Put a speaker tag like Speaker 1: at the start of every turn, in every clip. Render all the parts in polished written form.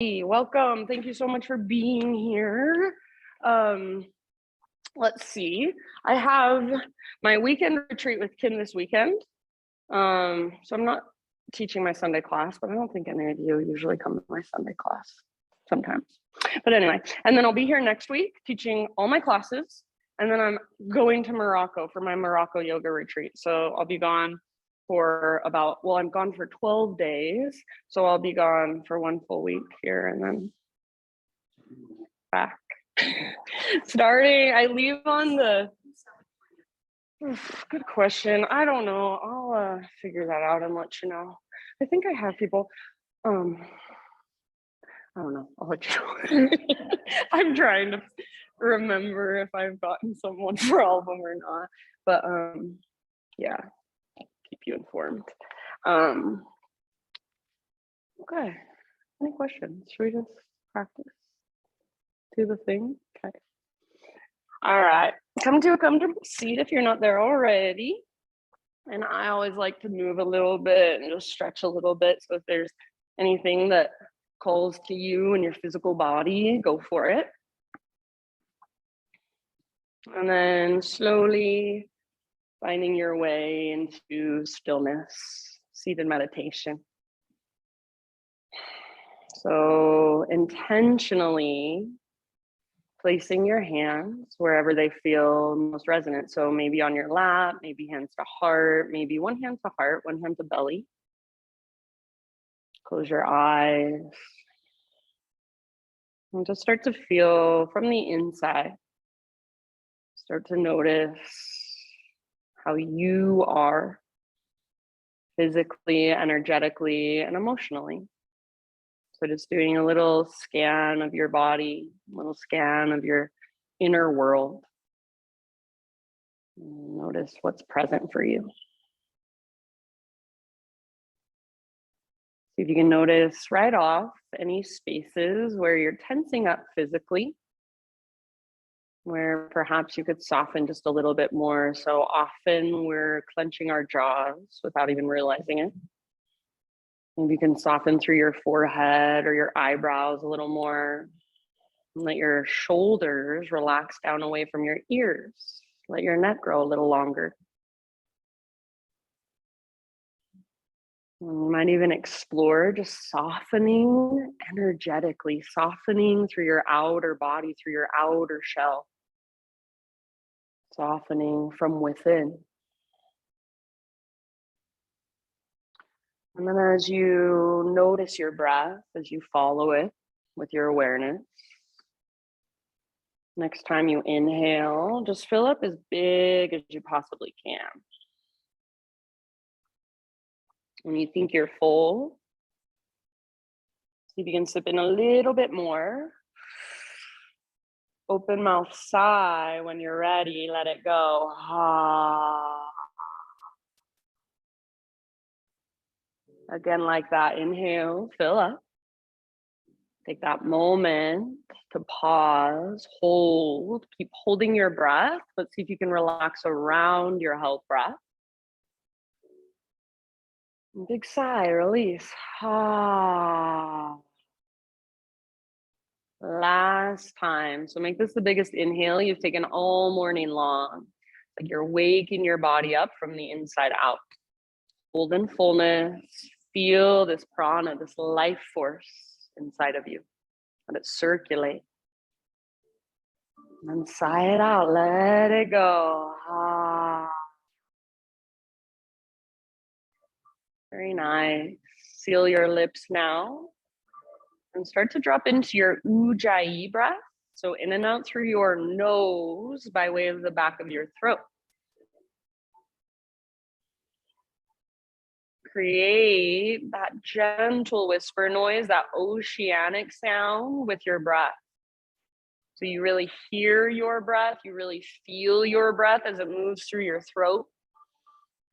Speaker 1: Welcome. Thank you so much for being here. Let's see. I have my weekend retreat with Kim this weekend. So I'm not teaching my Sunday class, but I don't think any of you usually come to my Sunday class sometimes. But anyway, and then I'll be here next week teaching all my classes. And then I'm going to Morocco for my Morocco yoga retreat. So I'll be gone for I'm gone for 12 days. So I'll be gone for 1 full week here and then back. I leave on good question. I don't know. I'll figure that out and let you know. I think I have people. I don't know. I'll let you know. I'm trying to remember if I've gotten someone for album or not. But yeah, keep you informed. Okay. Any questions? Should we just practice? Do the thing? Okay. All right. Come to a comfortable seat if you're not there already. And I always like to move a little bit and just stretch a little bit. So if there's anything that calls to you in your physical body, go for it. And then slowly finding your way into stillness, seated meditation. So intentionally placing your hands wherever they feel most resonant. So maybe on your lap, maybe hands to heart, maybe one hand to heart, one hand to belly. Close your eyes. And just start to feel from the inside. Start to notice how you are physically, energetically, and emotionally. So just doing a little scan of your body, a little scan of your inner world. Notice what's present for you. See if you can notice right off any spaces where you're tensing up physically, where perhaps you could soften just a little bit more. So often we're clenching our jaws without even realizing it. Maybe you can soften through your forehead or your eyebrows a little more. And let your shoulders relax down away from your ears. Let your neck grow a little longer. And you might even explore just softening energetically, softening through your outer body, through your outer shell. Softening from within. And then as you notice your breath, as you follow it with your awareness, next time you inhale, just fill up as big as you possibly can. When you think you're full, see if you can sip in a little bit more. Open mouth sigh when you're ready, let it go. Again, like that, inhale, fill up. Take that moment to pause, hold, keep holding your breath. Let's see if you can relax around your held breath. Big sigh, release. Last time. So make this the biggest inhale you've taken all morning long. Like you're waking your body up from the inside out. Hold in fullness. Feel this prana, this life force inside of you. Let it circulate. And sigh it out. Let it go. Very nice. Seal your lips now. And start to drop into your Ujjayi breath. So in and out through your nose by way of the back of your throat. Create that gentle whisper noise, that oceanic sound with your breath. So you really hear your breath, you really feel your breath as it moves through your throat.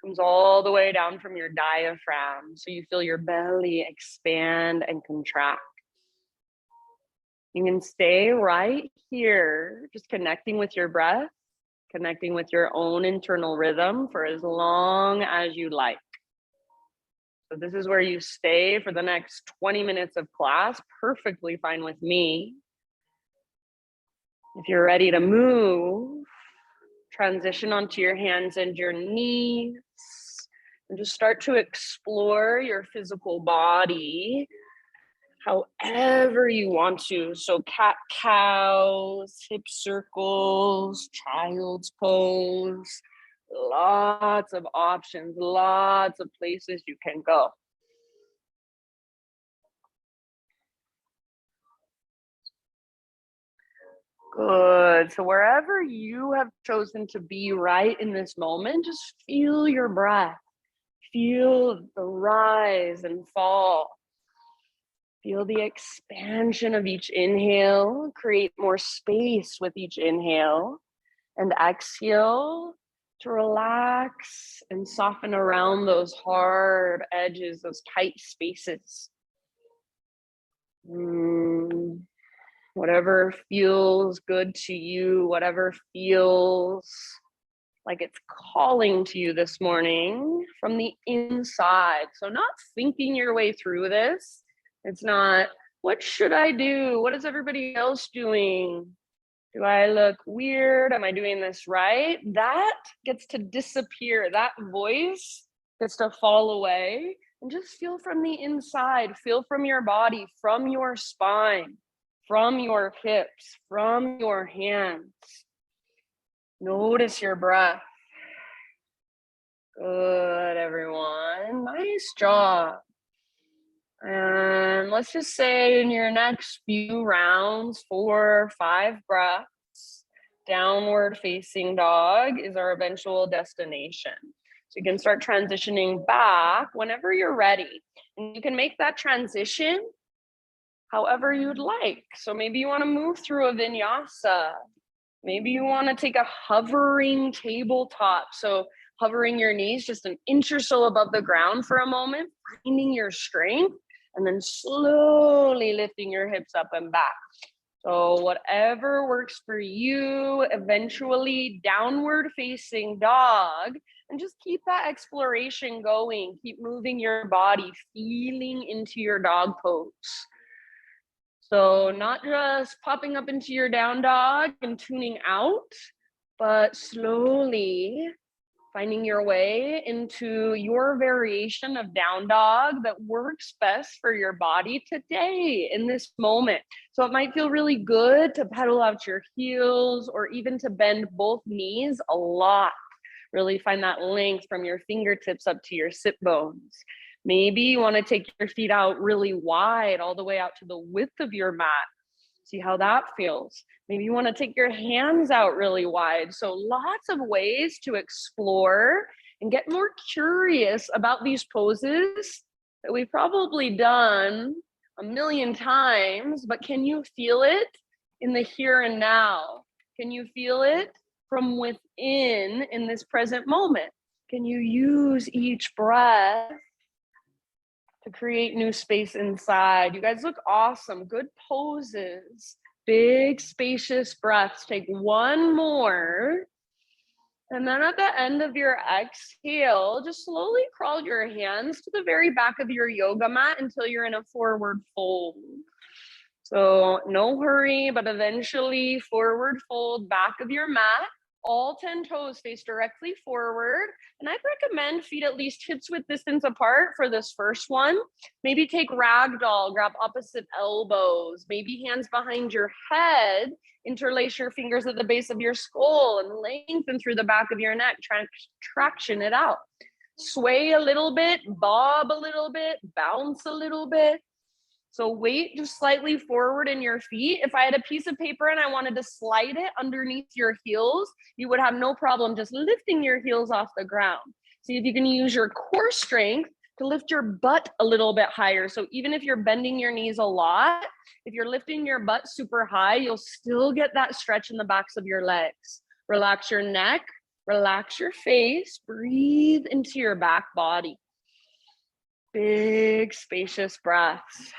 Speaker 1: Comes all the way down from your diaphragm. So you feel your belly expand and contract. You can stay right here, just connecting with your breath, connecting with your own internal rhythm for as long as you like. So this is where you stay for the next 20 minutes of class, perfectly fine with me. If you're ready to move, transition onto your hands and your knees, and just start to explore your physical body however you want to. So cat-cows, hip circles, child's pose, lots of options, lots of places you can go. Good. So wherever you have chosen to be right in this moment, just feel your breath. Feel the rise and fall. Feel the expansion of each inhale. Create more space with each inhale. And exhale to relax and soften around those hard edges, those tight spaces. Whatever feels good to you, whatever feels like it's calling to you this morning from the inside. So not thinking your way through this. It's not, what should I do? What is everybody else doing? Do I look weird? Am I doing this right? That gets to disappear. That voice gets to fall away, and just feel from the inside. Feel from your body, from your spine, from your hips, from your hands. Notice your breath. Good, everyone. Nice job. And let's just say in your next few rounds, 4 or 5 breaths, downward facing dog is our eventual destination. So you can start transitioning back whenever you're ready. And you can make that transition however you'd like. So maybe you want to move through a vinyasa. Maybe you want to take a hovering tabletop. So hovering your knees just an inch or so above the ground for a moment, finding your strength, and then slowly lifting your hips up and back. So whatever works for you, eventually downward facing dog, and just keep that exploration going. Keep moving your body, feeling into your dog pose. So not just popping up into your down dog and tuning out, but slowly finding your way into your variation of down dog that works best for your body today in this moment. So it might feel really good to pedal out your heels or even to bend both knees a lot. Really find that length from your fingertips up to your sit bones. Maybe you want to take your feet out really wide, all the way out to the width of your mat. See how that feels. Maybe you want to take your hands out really wide. So lots of ways to explore and get more curious about these poses that we've probably done a million times, but can you feel it in the here and now? Can you feel it from within in this present moment? Can you use each breath to create new space inside? You guys look awesome. Good poses. Big, spacious breaths. Take one more. And then at the end of your exhale, just slowly crawl your hands to the very back of your yoga mat until you're in a forward fold. So no hurry, but eventually forward fold back of your mat. All 10 toes face directly forward. And I'd recommend feet at least hips width distance apart for this first one. Maybe take ragdoll, grab opposite elbows, maybe hands behind your head, interlace your fingers at the base of your skull and lengthen through the back of your neck, traction it out. Sway a little bit, bob a little bit, bounce a little bit. So weight just slightly forward in your feet. If I had a piece of paper and I wanted to slide it underneath your heels, you would have no problem just lifting your heels off the ground. See if you can use your core strength to lift your butt a little bit higher. So even if you're bending your knees a lot, if you're lifting your butt super high, you'll still get that stretch in the backs of your legs. Relax your neck, relax your face, breathe into your back body. Big, spacious breaths.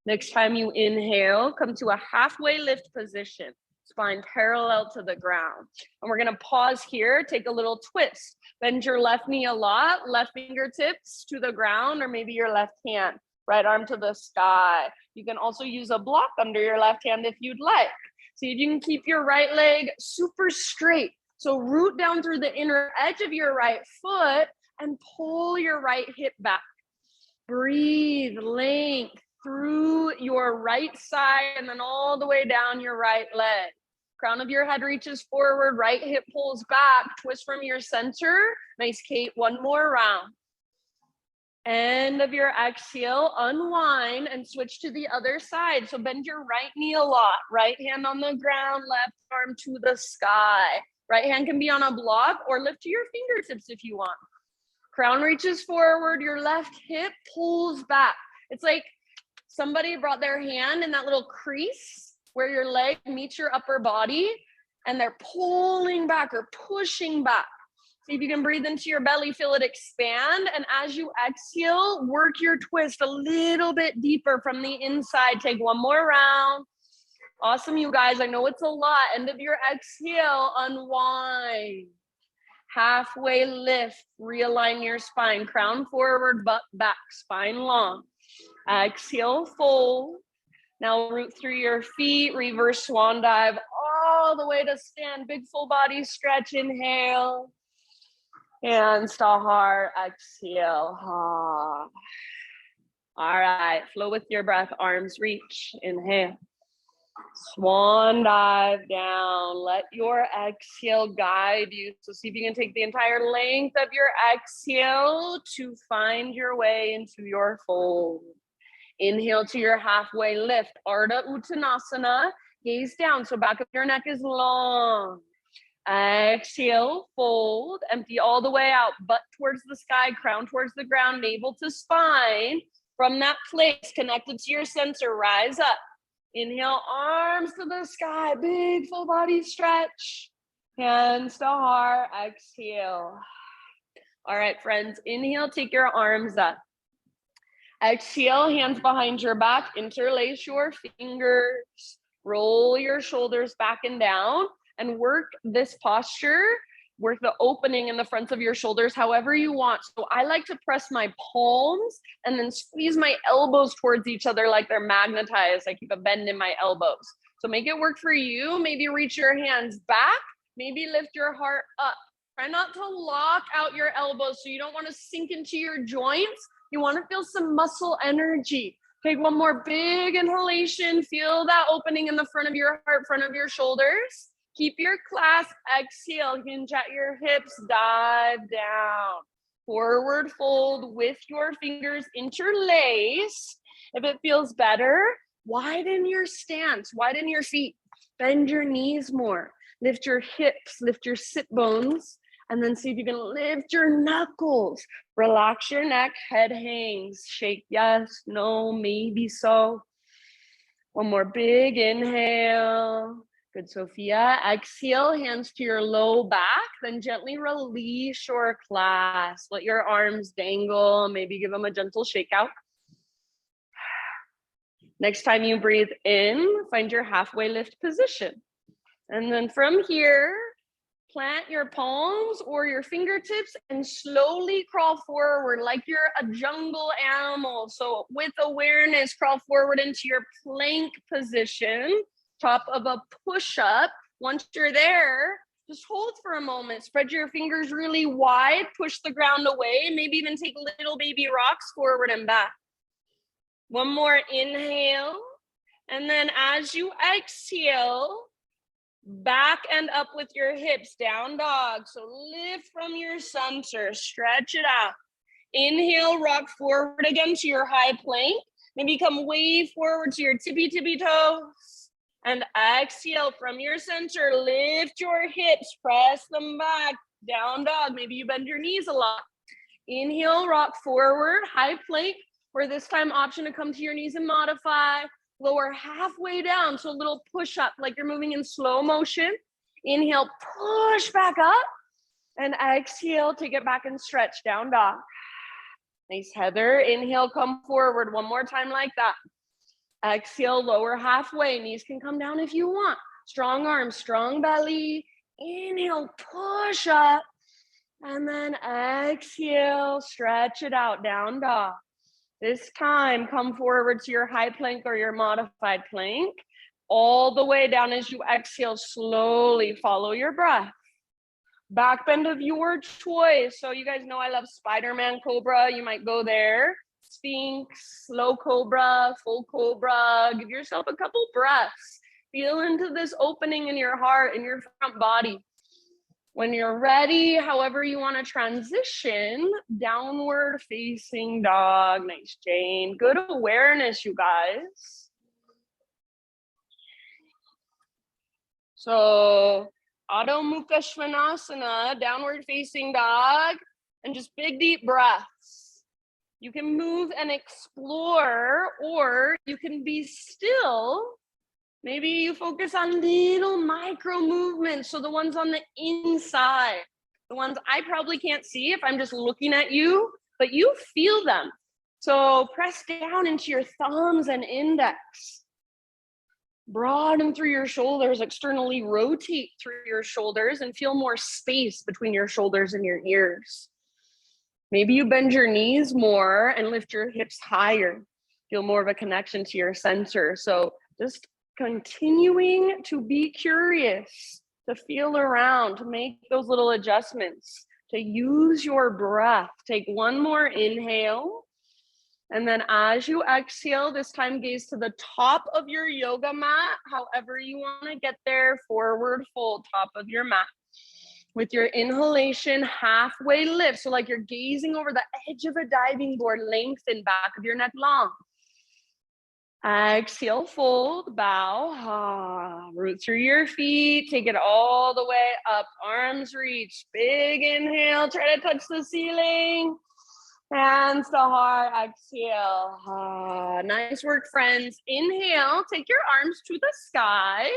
Speaker 1: Next time you inhale, come to a halfway lift position. spine parallel to the ground. And we're gonna pause here, take a little twist. Bend your left knee a lot, left fingertips to the ground, or maybe your left hand, right arm to the sky. You can also use a block under your left hand if you'd like. See if you can keep your right leg super straight. So root down through the inner edge of your right foot and pull your right hip back. Breathe length through your right side and then all the way down your right leg. Crown of your head reaches forward, right hip pulls back, twist from your center. Nice, Kate, one more round. End of your exhale, unwind and switch to the other side. So bend your right knee a lot, right hand on the ground, left arm to the sky. Right hand can be on a block or lift to your fingertips if you want. Crown reaches forward, your left hip pulls back. It's like somebody brought their hand in that little crease where your leg meets your upper body and they're pulling back or pushing back. See if you can breathe into your belly, feel it expand. And as you exhale, work your twist a little bit deeper from the inside. Take one more round. Awesome, you guys. I know it's a lot. End of your exhale, unwind. Halfway lift, realign your spine. Crown forward, butt back, spine long. Exhale, fold. Now root through your feet, reverse swan dive all the way to stand. Big full body stretch, inhale. Hands to heart, exhale. All right, flow with your breath, arms reach, inhale. Swan dive down. Let your exhale guide you. So see if you can take the entire length of your exhale to find your way into your fold. Inhale to your halfway lift, Ardha Uttanasana. Gaze down, so back of your neck is long. Exhale, fold, empty all the way out, butt towards the sky, crown towards the ground, navel to spine. From that place, connected to your center, rise up. Inhale, arms to the sky, big full body stretch. Hands to heart, exhale. All right, friends, inhale, take your arms up. Exhale, hands behind your back, interlace your fingers, roll your shoulders back and down, and work this posture, work the opening in the fronts of your shoulders however you want. So I like to press my palms and then squeeze my elbows towards each other like they're magnetized. I keep a bend in my elbows. So make it work for you. Maybe reach your hands back, maybe lift your heart up. Try not to lock out your elbows so you don't want to sink into your joints. You want to feel some muscle energy. Take one more big inhalation. Feel that opening in the front of your heart, front of your shoulders. Keep your clasp, exhale, hinge at your hips, dive down. Forward fold with your fingers, interlace. If it feels better, widen your stance, widen your feet, bend your knees more, lift your hips, lift your sit bones, and then see if you can lift your knuckles. Relax your neck, head hangs, shake yes, no, maybe so. One more big inhale. Good, Sophia. Exhale, hands to your low back, then gently release your clasp. Let your arms dangle, maybe give them a gentle shake out. Next time you breathe in, find your halfway lift position. And then from here, plant your palms or your fingertips and slowly crawl forward like you're a jungle animal. So with awareness, crawl forward into your plank position. Top of a push-up. Once you're there, just hold for a moment. Spread your fingers really wide, push the ground away, maybe even take little baby rocks forward and back. One more inhale. And then as you exhale, back and up with your hips, down dog. So lift from your center, stretch it out. Inhale, rock forward again to your high plank. Maybe come way forward to your tippy toes. And exhale from your center, lift your hips, press them back, down dog. Maybe you bend your knees a lot. Inhale, rock forward, high plank, or this time option to come to your knees and modify. Lower halfway down, so a little push up, like you're moving in slow motion. Inhale, push back up, and exhale, take it back and stretch, down dog. Nice, Heather. Inhale, come forward, one more time like that. Exhale, lower halfway, knees can come down if you want. Strong arms, strong belly. Inhale, push up. And then exhale, stretch it out, down dog. This time, come forward to your high plank or your modified plank. All the way down as you exhale, slowly follow your breath. Back bend of your choice. So you guys know I love Spider-Man Cobra. You might go there. Sphinx, slow Cobra, full Cobra. Give yourself a couple breaths. Feel into this opening in your heart, in your front body. When you're ready, however you want to transition, downward facing dog. Nice, Jane. Good awareness, you guys. So, Adho Mukha Svanasana, downward facing dog, and just big deep breaths. You can move and explore, or you can be still. Maybe you focus on little micro movements. So the ones on the inside, the ones I probably can't see if I'm just looking at you, but you feel them. So press down into your thumbs and index. Broaden through your shoulders, externally rotate through your shoulders and feel more space between your shoulders and your ears. Maybe you bend your knees more and lift your hips higher. Feel more of a connection to your center. So just continuing to be curious, to feel around, to make those little adjustments, to use your breath. Take one more inhale. And then as you exhale, this time gaze to the top of your yoga mat, however you want to get there, forward fold, top of your mat. With your inhalation, halfway lift. So like you're gazing over the edge of a diving board, lengthen back of your neck long. Exhale, fold, bow, root through your feet, take it all the way up, arms reach, big inhale, try to touch the ceiling, hands to heart, exhale. Nice work, friends. Inhale, take your arms to the sky,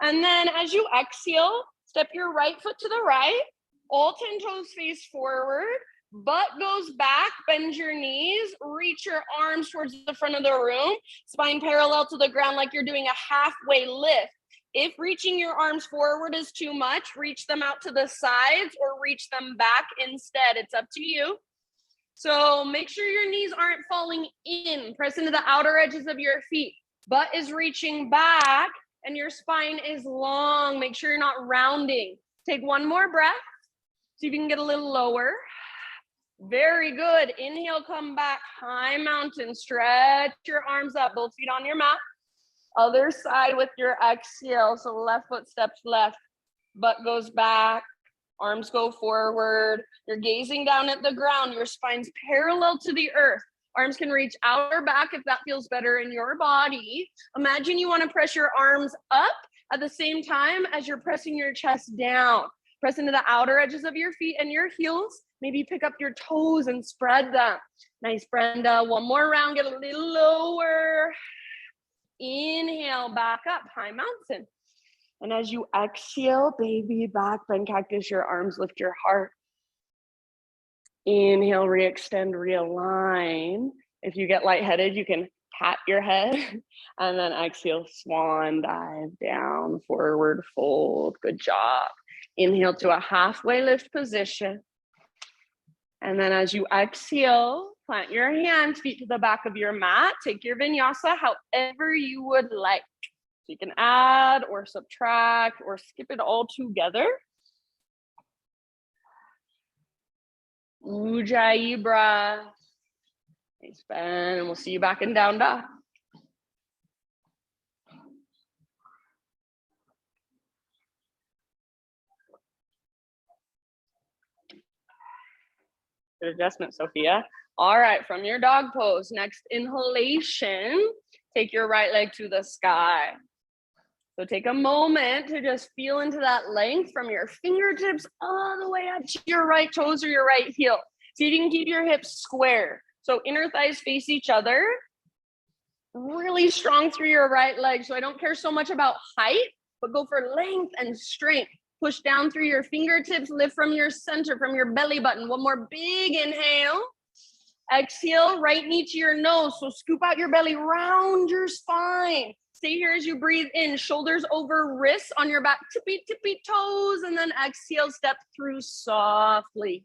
Speaker 1: and then as you exhale, step your right foot to the right, all 10 toes face forward, butt goes back, bend your knees, reach your arms towards the front of the room, spine parallel to the ground like you're doing a halfway lift. If reaching your arms forward is too much, reach them out to the sides or reach them back instead. It's up to you. So make sure your knees aren't falling in. Press into the outer edges of your feet. Butt is reaching back and your spine is long. Make sure you're not rounding. Take one more breath. See if you can get a little lower. Very good. Inhale, come back, high mountain. Stretch your arms up, both feet on your mat. Other side with your exhale. So left foot steps left, butt goes back, arms go forward. You're gazing down at the ground. Your spine's parallel to the earth. Arms can reach out or back if that feels better in your body. Imagine you want to press your arms up at the same time as you're pressing your chest down. Press into the outer edges of your feet and your heels. Maybe pick up your toes and spread them. Nice, Brenda. One more round, get a little lower. Inhale, back up, high mountain. And as you exhale, baby back bend cactus, your arms lift your heart. Inhale, re-extend, realign. If you get lightheaded, you can pat your head. And then exhale, swan dive down, forward fold. Good job. Inhale to a halfway lift position. And then as you exhale, plant your hands, feet to the back of your mat. Take your vinyasa however you would like. So you can add or subtract or skip it all together. Ujjayi Breath. Nice bend, and we'll see you back in down dog. Good adjustment, Sophia. All right, from your dog pose, next inhalation, take your right leg to the sky. So take a moment to just feel into that length from your fingertips all the way up to your right toes or your right heel. See if you can keep your hips square. So inner thighs face each other. Really strong through your right leg. So I don't care so much about height, but go for length and strength. Push down through your fingertips, lift from your center, from your belly button. One more big inhale. Exhale, right knee to your nose. So scoop out your belly, round your spine. Stay here as you breathe in, shoulders over wrists on your back, tippy toes, and then exhale, step through softly.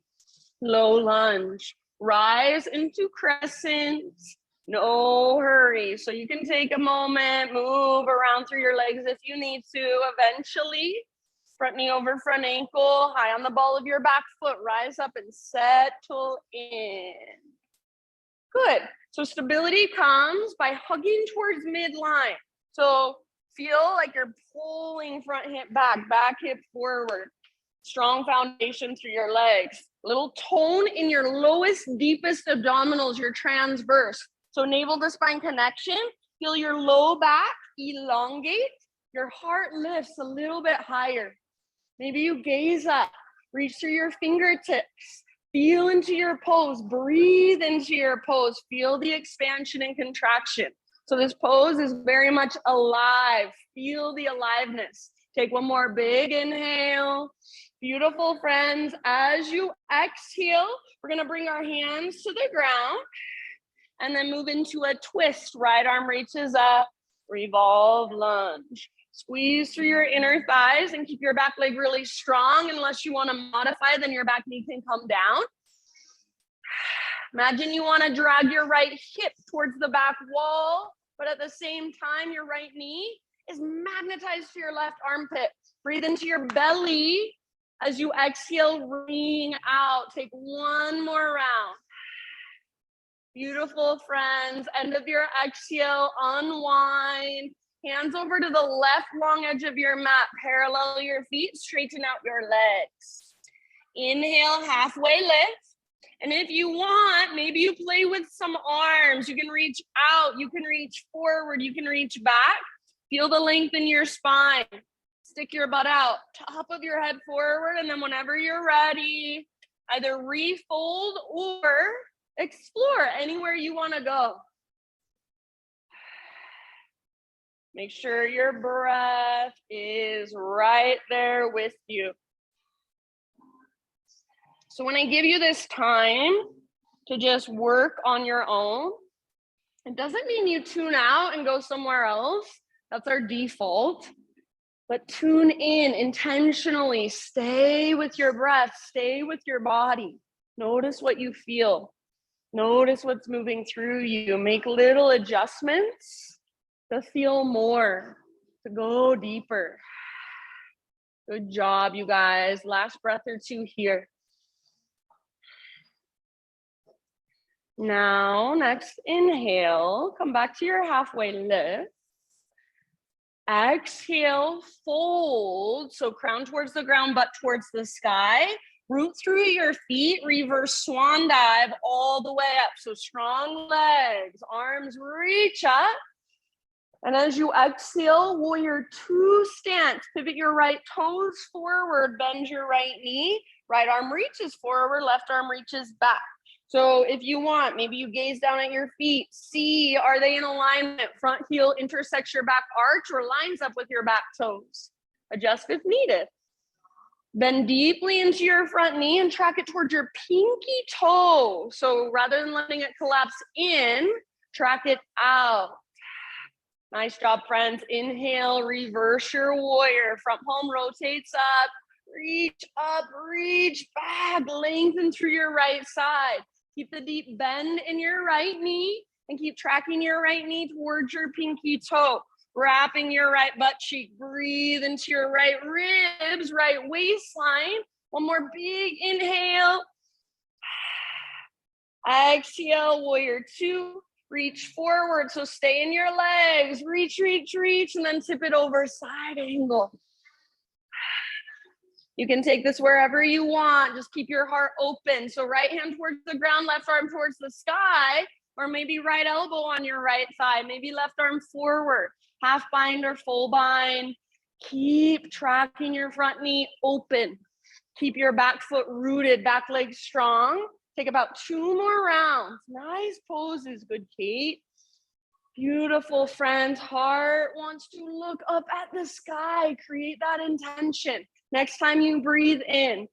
Speaker 1: Low lunge, rise into crescent, no hurry. So you can take a moment, move around through your legs if you need to. Eventually, front knee over front ankle, high on the ball of your back foot, rise up and settle in. Good. So stability comes by hugging towards midline. So feel like you're pulling front hip back, back hip forward. Strong foundation through your legs. Little tone in your lowest, deepest abdominals, your transverse. So navel to spine connection. Feel your low back elongate. Your heart lifts a little bit higher. Maybe you gaze up, reach through your fingertips. Feel into your pose, breathe into your pose. Feel the expansion and contraction. So this pose is very much alive. Feel the aliveness. Take one more big inhale. Beautiful, friends. As you exhale, we're gonna bring our hands to the ground and then move into a twist. Right arm reaches up, revolve lunge. Squeeze through your inner thighs and keep your back leg really strong. Unless you want to modify, then your back knee can come down. Imagine you want to drag your right hip towards the back wall, but at the same time, your right knee is magnetized to your left armpit. Breathe into your belly as you exhale, ring out. Take one more round. Beautiful, friends. End of your exhale, unwind. Hands over to the left long edge of your mat. Parallel your feet, straighten out your legs. Inhale, halfway lift. And if you want, maybe you play with some arms. You can reach out, you can reach forward, you can reach back. Feel the length in your spine. Stick your butt out, top of your head forward, and then whenever you're ready, either refold or explore anywhere you want to go. Make sure your breath is right there with you. So when I give you this time to just work on your own, it doesn't mean you tune out and go somewhere else. That's our default. But tune in intentionally. Stay with your breath. Stay with your body. Notice what you feel. Notice what's moving through you. Make little adjustments to feel more, to go deeper. Good job, you guys. Last breath or two here. Now, next inhale, come back to your halfway lift. Exhale, fold. So crown towards the ground, butt towards the sky. Root through your feet, reverse swan dive all the way up. So strong legs, arms reach up. And as you exhale, warrior two stance. Pivot your right toes forward, bend your right knee. Right arm reaches forward, left arm reaches back. So if you want, maybe you gaze down at your feet. See, are they in alignment? Front heel intersects your back arch or lines up with your back toes. Adjust if needed. Bend deeply into your front knee and track it towards your pinky toe. So rather than letting it collapse in, track it out. Nice job, friends. Inhale, reverse your warrior. Front palm rotates up, reach back, lengthen through your right side. Keep the deep bend in your right knee and keep tracking your right knee towards your pinky toe. Wrapping your right butt cheek. Breathe into your right ribs, right waistline. One more big inhale. Exhale, warrior two. Reach forward, so stay in your legs. Reach, and then tip it over, side angle. You can take this wherever you want. Just keep your heart open. So right hand towards the ground, left arm towards the sky, or maybe right elbow on your right thigh, maybe left arm forward, half bind or full bind. Keep tracking your front knee open. Keep your back foot rooted, back leg strong. Take about 2 more rounds. Nice poses, good Kate. Beautiful, friends. Heart wants to look up at the sky. Create that intention. Next time you breathe in,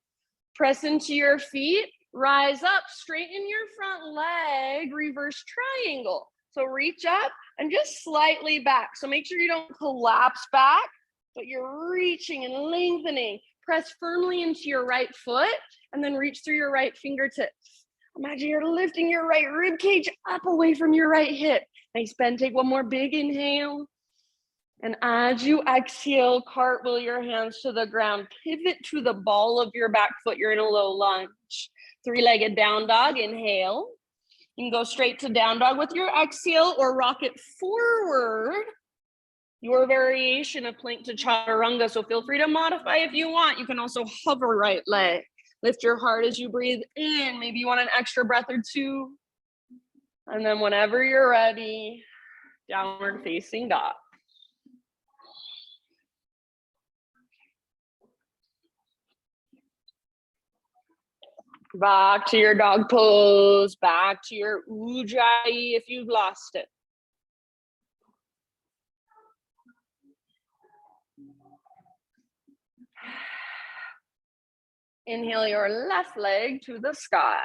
Speaker 1: press into your feet, rise up, straighten your front leg, reverse triangle. So reach up, and just slightly back. So make sure you don't collapse back, but you're reaching and lengthening. Press firmly into your right foot and then reach through your right fingertips. Imagine you're lifting your right rib cage up away from your right hip. Nice bend. Take one more big inhale. And as you exhale, cartwheel your hands to the ground. Pivot to the ball of your back foot. You're in a low lunge. Three-legged down dog. Inhale. You can go straight to down dog with your exhale or rock it forward. Your variation of plank to chaturanga. So feel free to modify if you want. You can also hover right leg. Lift your heart as you breathe in. Maybe you want an extra breath or two. And then whenever you're ready, downward facing dog. Back to your dog pose, back to your Ujjayi if you've lost it. Inhale your left leg to the sky.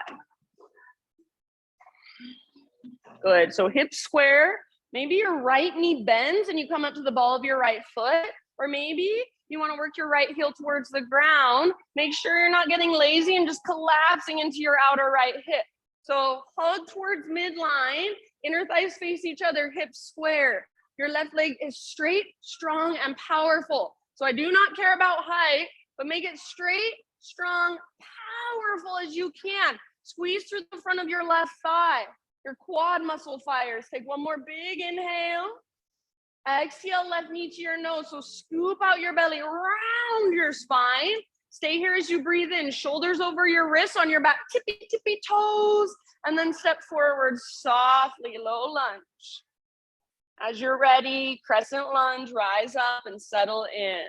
Speaker 1: Good, so hips square. Maybe your right knee bends and you come up to the ball of your right foot, or maybe you want to work your right heel towards the ground. Make sure you're not getting lazy and just collapsing into your outer right hip. So hug towards midline, inner thighs face each other, hips square. Your left leg is straight, strong, and powerful. So I do not care about height, but make it straight, strong, powerful as you can. Squeeze through the front of your left thigh. Your quad muscle fires. Take one more big inhale. Exhale, left knee to your nose. So scoop out your belly, round your spine. Stay here as you breathe in. Shoulders over your wrists, on your back, tippy, tippy toes. And then step forward softly, low lunge. As you're ready, crescent lunge, rise up and settle in.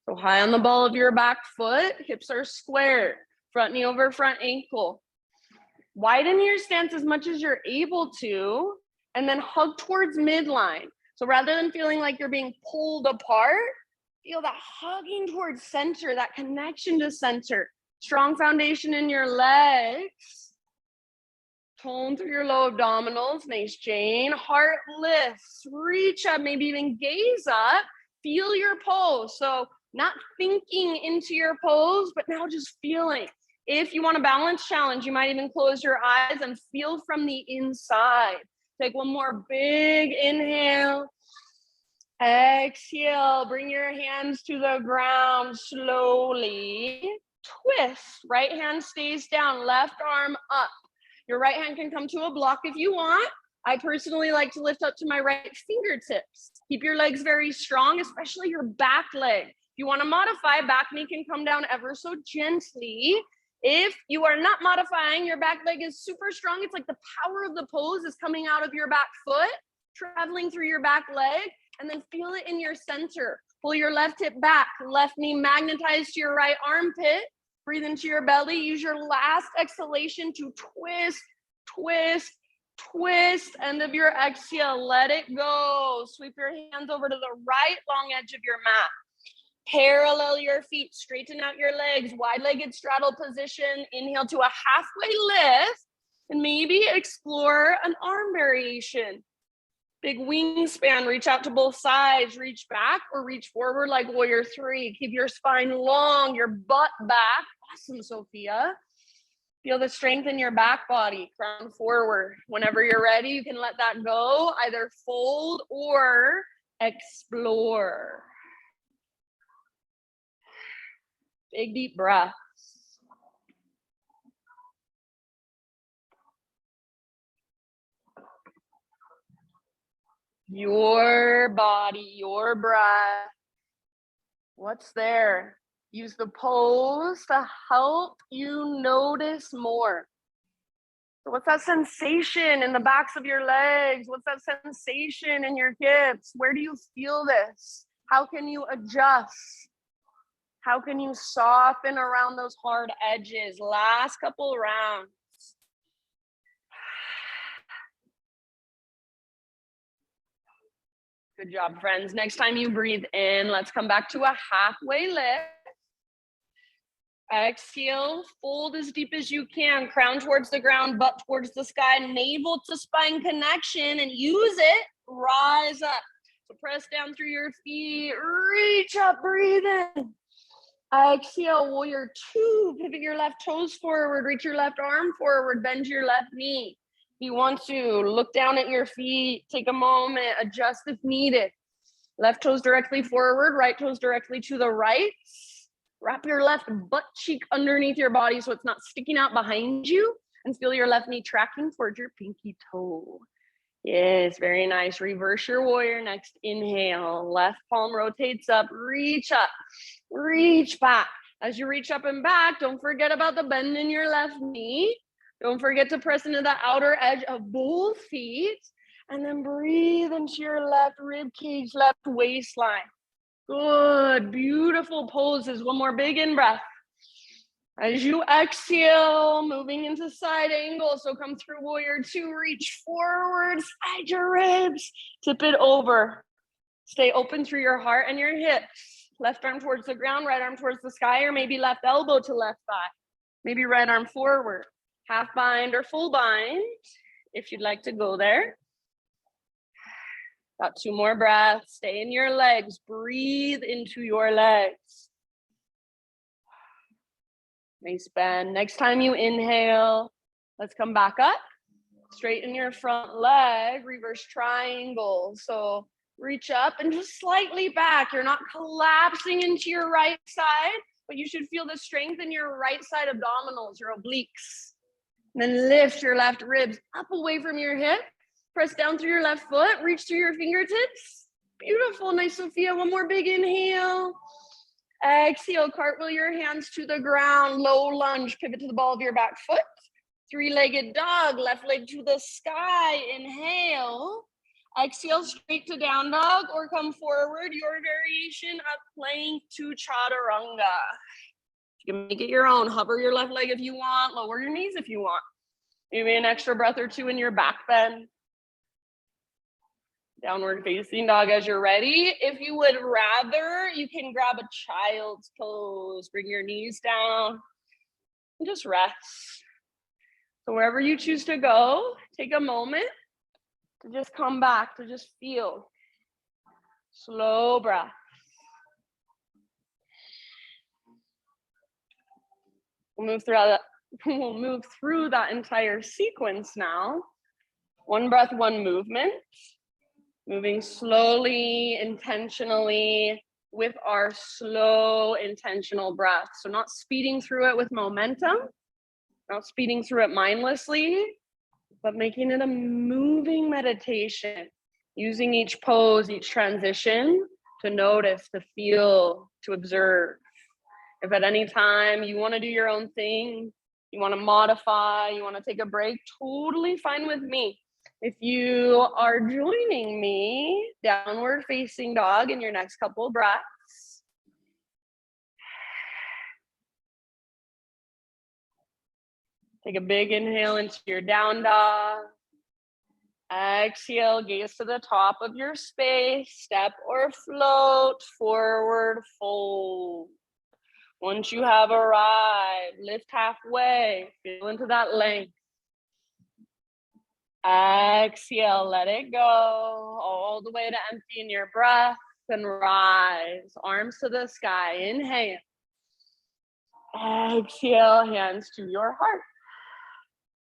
Speaker 1: So high on the ball of your back foot, hips are squared. Front knee over front ankle. Widen your stance as much as you're able to, and then hug towards midline. So rather than feeling like you're being pulled apart, feel that hugging towards center, that connection to center. Strong foundation in your legs. Tone through your low abdominals. Nice, Jane. Heart lifts. Reach up, maybe even gaze up. Feel your pose. So not thinking into your pose, but now just feeling. If you want a balance challenge, you might even close your eyes and feel from the inside. Take one more big inhale. Exhale, bring your hands to the ground slowly. Twist, right hand stays down, left arm up. Your right hand can come to a block if you want. I personally like to lift up to my right fingertips. Keep your legs very strong, especially your back leg. If you want to modify, back knee can come down ever so gently. If you are not modifying, your back leg is super strong. It's like the power of the pose is coming out of your back foot, traveling through your back leg, and then feel it in your center. Pull your left hip back, left knee magnetized to your right armpit. Breathe into your belly. Use your last exhalation to twist, twist, twist. End of your exhale, let it go. Sweep your hands over to the right long edge of your mat. Parallel your feet, straighten out your legs, wide-legged straddle position. Inhale to a halfway lift, and maybe explore an arm variation. Big wingspan, reach out to both sides, reach back or reach forward like warrior three. Keep your spine long, your butt back. Awesome, Sophia. Feel the strength in your back body, crown forward. Whenever you're ready, you can let that go, either fold or explore. Big deep breath. Your body, your breath. What's there? Use the pose to help you notice more. So what's that sensation in the backs of your legs? What's that sensation in your hips? Where do you feel this? How can you adjust? How can you soften around those hard edges? Last couple rounds. Good job, friends. Next time you breathe in, let's come back to a halfway lift. Exhale, fold as deep as you can, crown towards the ground, butt towards the sky, navel to spine connection, and use it, rise up. So press down through your feet, reach up, breathe in. Exhale, warrior two, pivot your left toes forward, reach your left arm forward, bend your left knee. If you want to, look down at your feet, take a moment, adjust if needed. Left toes directly forward, right toes directly to the right. Wrap your left butt cheek underneath your body so it's not sticking out behind you, and feel your left knee tracking towards your pinky toe. Yes, very nice. Reverse your warrior. Next inhale, left palm rotates up, reach up, reach back. As you reach up and back, don't forget about the bend in your left knee. Don't forget to press into the outer edge of both feet, and then breathe into your left rib cage, left waistline. Good, beautiful poses. One more big in breath. As you exhale, moving into side angle. So come through warrior two, reach forward, side your ribs, tip it over. Stay open through your heart and your hips. Left arm towards the ground, right arm towards the sky, or maybe left elbow to left thigh. Maybe right arm forward. Half bind or full bind, if you'd like to go there. Got two more breaths. Stay in your legs. Breathe into your legs. Nice bend. Next time you inhale, let's come back up. Straighten your front leg. Reverse triangle. So reach up and just slightly back. You're not collapsing into your right side, but you should feel the strength in your right side abdominals, your obliques. And then lift your left ribs up away from your hip. Press down through your left foot, reach through your fingertips. Beautiful, nice, Sophia. One more big inhale. Exhale, cartwheel your hands to the ground, low lunge, pivot to the ball of your back foot. Three-legged dog, left leg to the sky, inhale. Exhale, straight to down dog, or come forward, your variation of plank to chaturanga. You can make it your own. Hover your left leg if you want, lower your knees if you want. Maybe an extra breath or two in your back bend. Downward facing dog as you're ready. If you would rather, you can grab a child's pose. Bring your knees down and just rest. So wherever you choose to go, take a moment to just come back, to just feel. Slow breath. We'll move through that entire sequence now. One breath, one movement. Moving slowly, intentionally, with our slow, intentional breath. So not speeding through it with momentum, not speeding through it mindlessly, but making it a moving meditation, using each pose, each transition to notice, to feel, to observe. If at any time you want to do your own thing, you want to modify, you want to take a break, totally fine with me. If you are joining me, downward facing dog in your next couple of breaths. Take a big inhale into your down dog. Exhale, gaze to the top of your space, step or float, forward fold. Once you have arrived, lift halfway, feel into that length. Exhale, let it go all the way to emptying your breath and rise. Arms to the sky, inhale. Exhale, hands to your heart.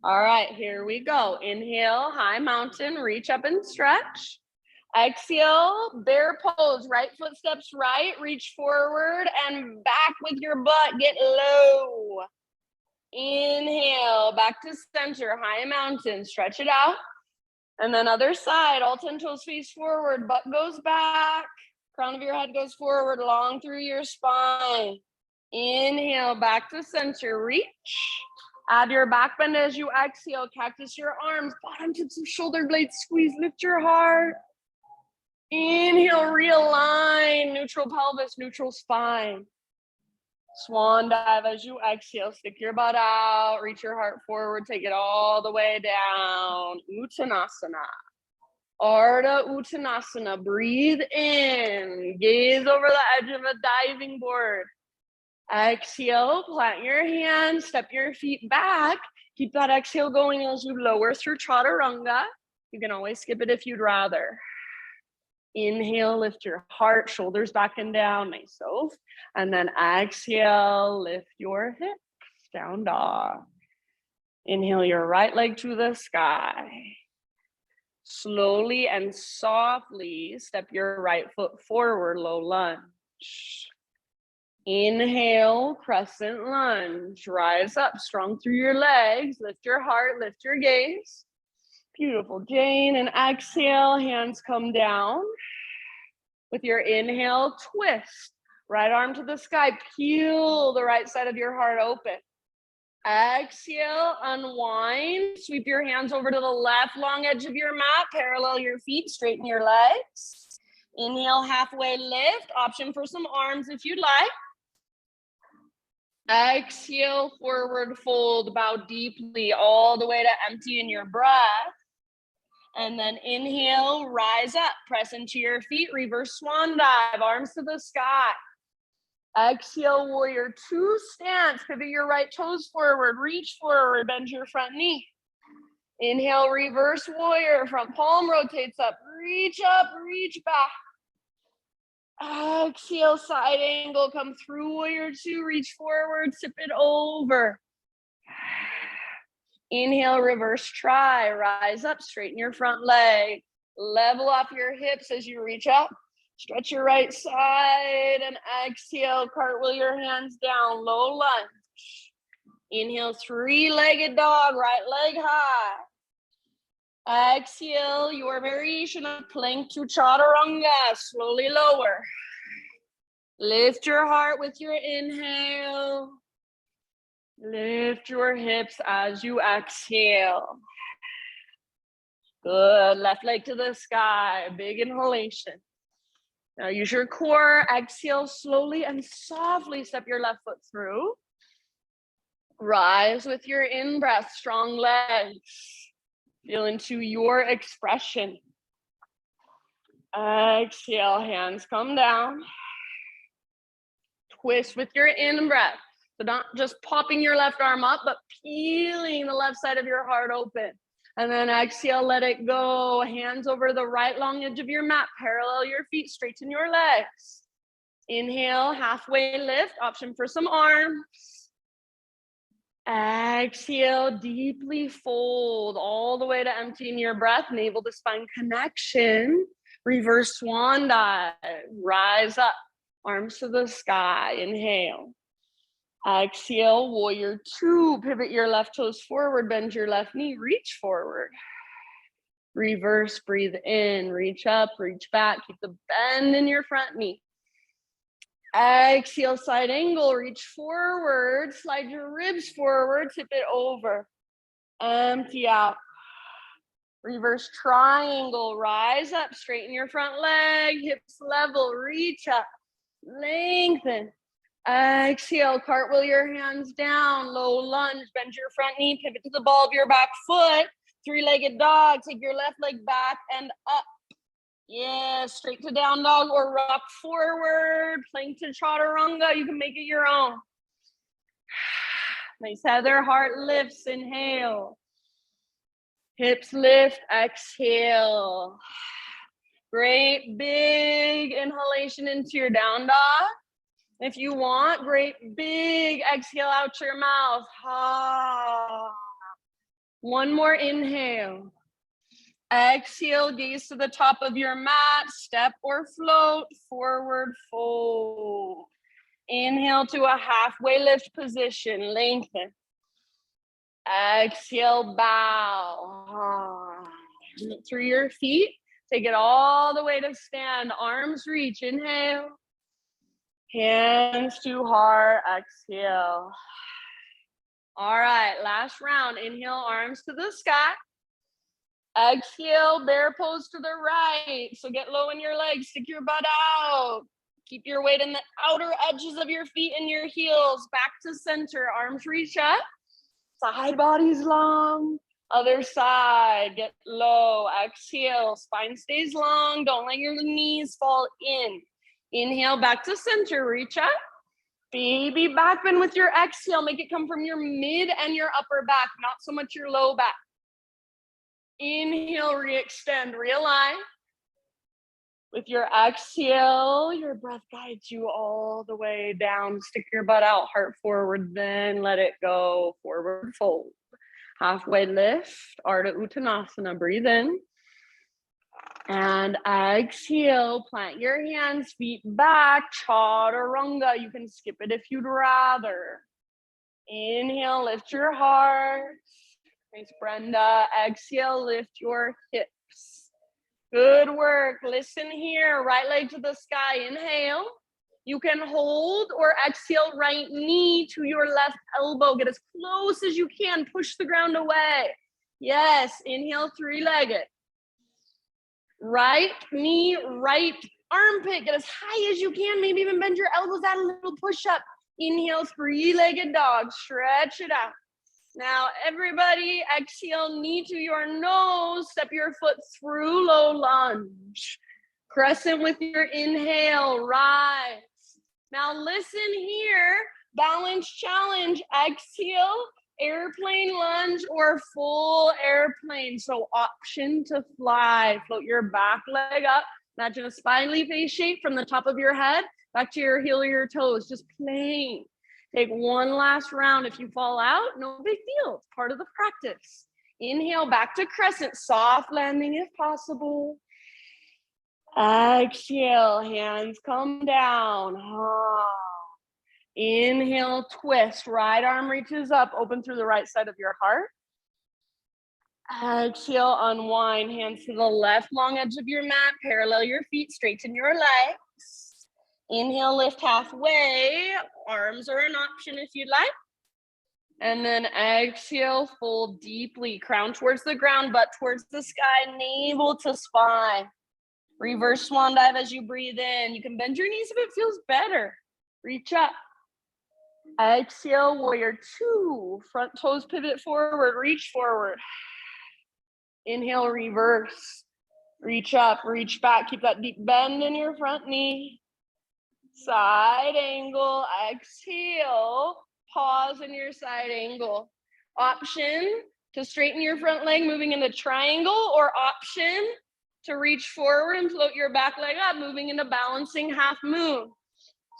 Speaker 1: All right, here we go. Inhale, high mountain, reach up and stretch. Exhale, bear pose, right foot steps right, reach forward and back with your butt, get low. Inhale, back to center, high mountain, stretch it out. And then other side, all 10 toes face forward, butt goes back, crown of your head goes forward, long through your spine. Inhale, back to center, reach. Add your back bend as you exhale, cactus your arms, bottom tips of shoulder blades squeeze, lift your heart. Inhale, realign, neutral pelvis, neutral spine. Swan dive as you exhale, stick your butt out, reach your heart forward, take it all the way down. Uttanasana. Ardha Uttanasana. Breathe in, gaze over the edge of a diving board. Exhale, plant your hands, step your feet back. Keep that exhale going as you lower through Chaturanga. You can always skip it if you'd rather. Inhale, lift your heart, shoulders back and down, nice oath. And then exhale, lift your hips, down dog. Inhale your right leg to the sky. Slowly and softly step your right foot forward, low lunge. Inhale, crescent lunge. Rise up, strong through your legs. Lift your heart, lift your gaze. Beautiful, Jane. And exhale, hands come down. With your inhale, twist. Right arm to the sky. Peel the right side of your heart open. Exhale, unwind. Sweep your hands over to the left long edge of your mat. Parallel your feet, straighten your legs. Inhale, halfway lift. Option for some arms if you'd like. Exhale, forward fold. Bow deeply all the way to empty in your breath. And then inhale, rise up. Press into your feet. Reverse swan dive. Arms to the sky. Exhale, warrior two stance. Pivot your right toes forward. Reach forward. Bend your front knee. Inhale, reverse warrior. Front palm rotates up. Reach back. Exhale, side angle. Come through warrior two. Reach forward. Tip it over. Inhale, reverse try. Rise up. Straighten your front leg. Level off your hips as you reach up. Stretch your right side and exhale, cartwheel your hands down, low lunge. Inhale, three-legged dog, right leg high. Exhale, your variation of plank to Chaturanga, slowly lower. Lift your heart with your inhale. Lift your hips as you exhale. Good, left leg to the sky, big inhalation. Now use your core, exhale slowly and softly step your left foot through. Rise with your in-breath, strong legs. Feel into your expression. Exhale, hands come down. Twist with your in-breath. So not just popping your left arm up, but peeling the left side of your heart open. And then exhale, let it go. Hands over the right long edge of your mat. Parallel your feet, straighten your legs. Inhale, halfway lift. Option for some arms. Exhale, deeply fold all the way to emptying your breath. Navel to spine connection. Reverse swan dive. Rise up. Arms to the sky. Inhale. Exhale, warrior two. Pivot your left toes forward, bend your left knee, reach forward. Reverse, breathe in, reach up, reach back. Keep the bend in your front knee. Exhale, side angle, reach forward, slide your ribs forward, tip it over. Empty out. Reverse triangle, rise up, straighten your front leg, hips level, reach up, lengthen. Exhale, cartwheel your hands down, low lunge, bend your front knee, pivot to the ball of your back foot, three-legged dog, take your left leg back and up. Yeah, straight to down dog or rock forward, plank to Chaturanga, you can make it your own. Nice, Heather, heart lifts, inhale. Hips lift, exhale. Great big inhalation into your down dog. If you want, great big exhale out your mouth. Ah. One more inhale. Exhale, gaze to the top of your mat. Step or float, forward fold. Inhale to a halfway lift position, lengthen. Exhale, bow. Ah. Through your feet, take it all the way to stand. Arms reach, inhale. Hands to heart, exhale. All right, last round. Inhale, arms to the sky. Exhale, bear pose to the right. So get low in your legs, stick your butt out. Keep your weight in the outer edges of your feet and your heels. Back to center, arms reach up. Side body's long. Other side, get low. Exhale, spine stays long. Don't let your knees fall in. Inhale, back to center, reach up. Baby back bend with your exhale. Make it come from your mid and your upper back, not so much your low back. Inhale, re-extend, realign. With your exhale, your breath guides you all the way down. Stick your butt out, heart forward, then let it go. Forward fold. Halfway lift, Ardha Uttanasana. Breathe in. And exhale, plant your hands, feet back, Chaturanga. You can skip it if you'd rather. Inhale, lift your heart. Nice, Brenda. Exhale, lift your hips. Good work. Listen here. Right leg to the sky. Inhale. You can hold or exhale right knee to your left elbow. Get as close as you can. Push the ground away. Yes. Inhale, three-legged. Right knee, right armpit. Get as high as you can. Maybe even bend your elbows, add a little push-up. Inhale, three-legged dog. Stretch it out. Now, everybody, exhale, knee to your nose. Step your foot through low lunge. Crescent with your inhale, rise. Now, listen here. Balance challenge. Exhale, airplane lunge or full airplane. So option to fly. Float your back leg up. Imagine a spirally face shape from the top of your head back to your heel or your toes. Just plain. Take one last round. If you fall out, no big deal. It's part of the practice. Inhale, back to crescent. Soft landing if possible. Exhale, hands come down. Inhale, twist. Right arm reaches up. Open through the right side of your heart. Exhale, unwind. Hands to the left long edge of your mat. Parallel your feet. Straighten your legs. Inhale, lift halfway. Arms are an option if you'd like. And then exhale, fold deeply. Crown towards the ground, butt towards the sky, navel to spine. Reverse swan dive as you breathe in. You can bend your knees if it feels better. Reach up. Exhale, warrior two. Front toes pivot forward, reach forward. Inhale, reverse. Reach up, reach back. Keep that deep bend in your front knee. Side angle, exhale, pause in your side angle. Option to straighten your front leg, moving into triangle, or option to reach forward and float your back leg up, moving into balancing half moon.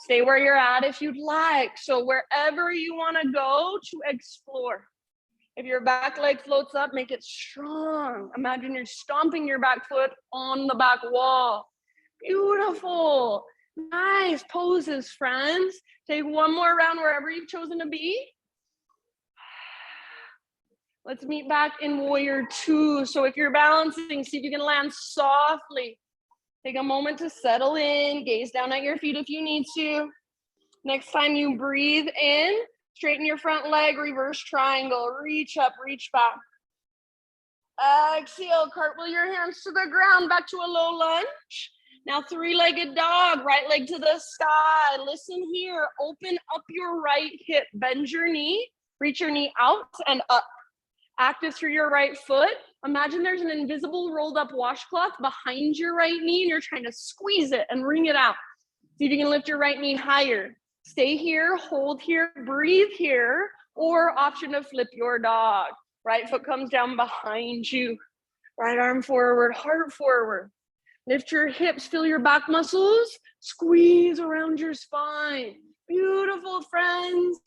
Speaker 1: Stay where you're at if you'd like. So wherever you want to go to explore. If your back leg floats up, make it strong. Imagine you're stomping your back foot on the back wall. Beautiful. Nice poses, friends. Take one more round wherever you've chosen to be. Let's meet back in warrior two. So if you're balancing, see if you can land softly. Take a moment to settle in. Gaze down at your feet if you need to. Next time you breathe in, straighten your front leg, reverse triangle. Reach up, reach back. Exhale, cartwheel your hands to the ground, back to a low lunge. Now, three-legged dog, right leg to the sky. Listen here, open up your right hip, bend your knee, reach your knee out and up. Active through your right foot. Imagine there's an invisible rolled up washcloth behind your right knee and you're trying to squeeze it and wring it out. See if you can lift your right knee higher. Stay here, hold here, breathe here, or option to flip your dog. Right foot comes down behind you. Right arm forward, heart forward. Lift your hips, feel your back muscles, squeeze around your spine. Beautiful, friends.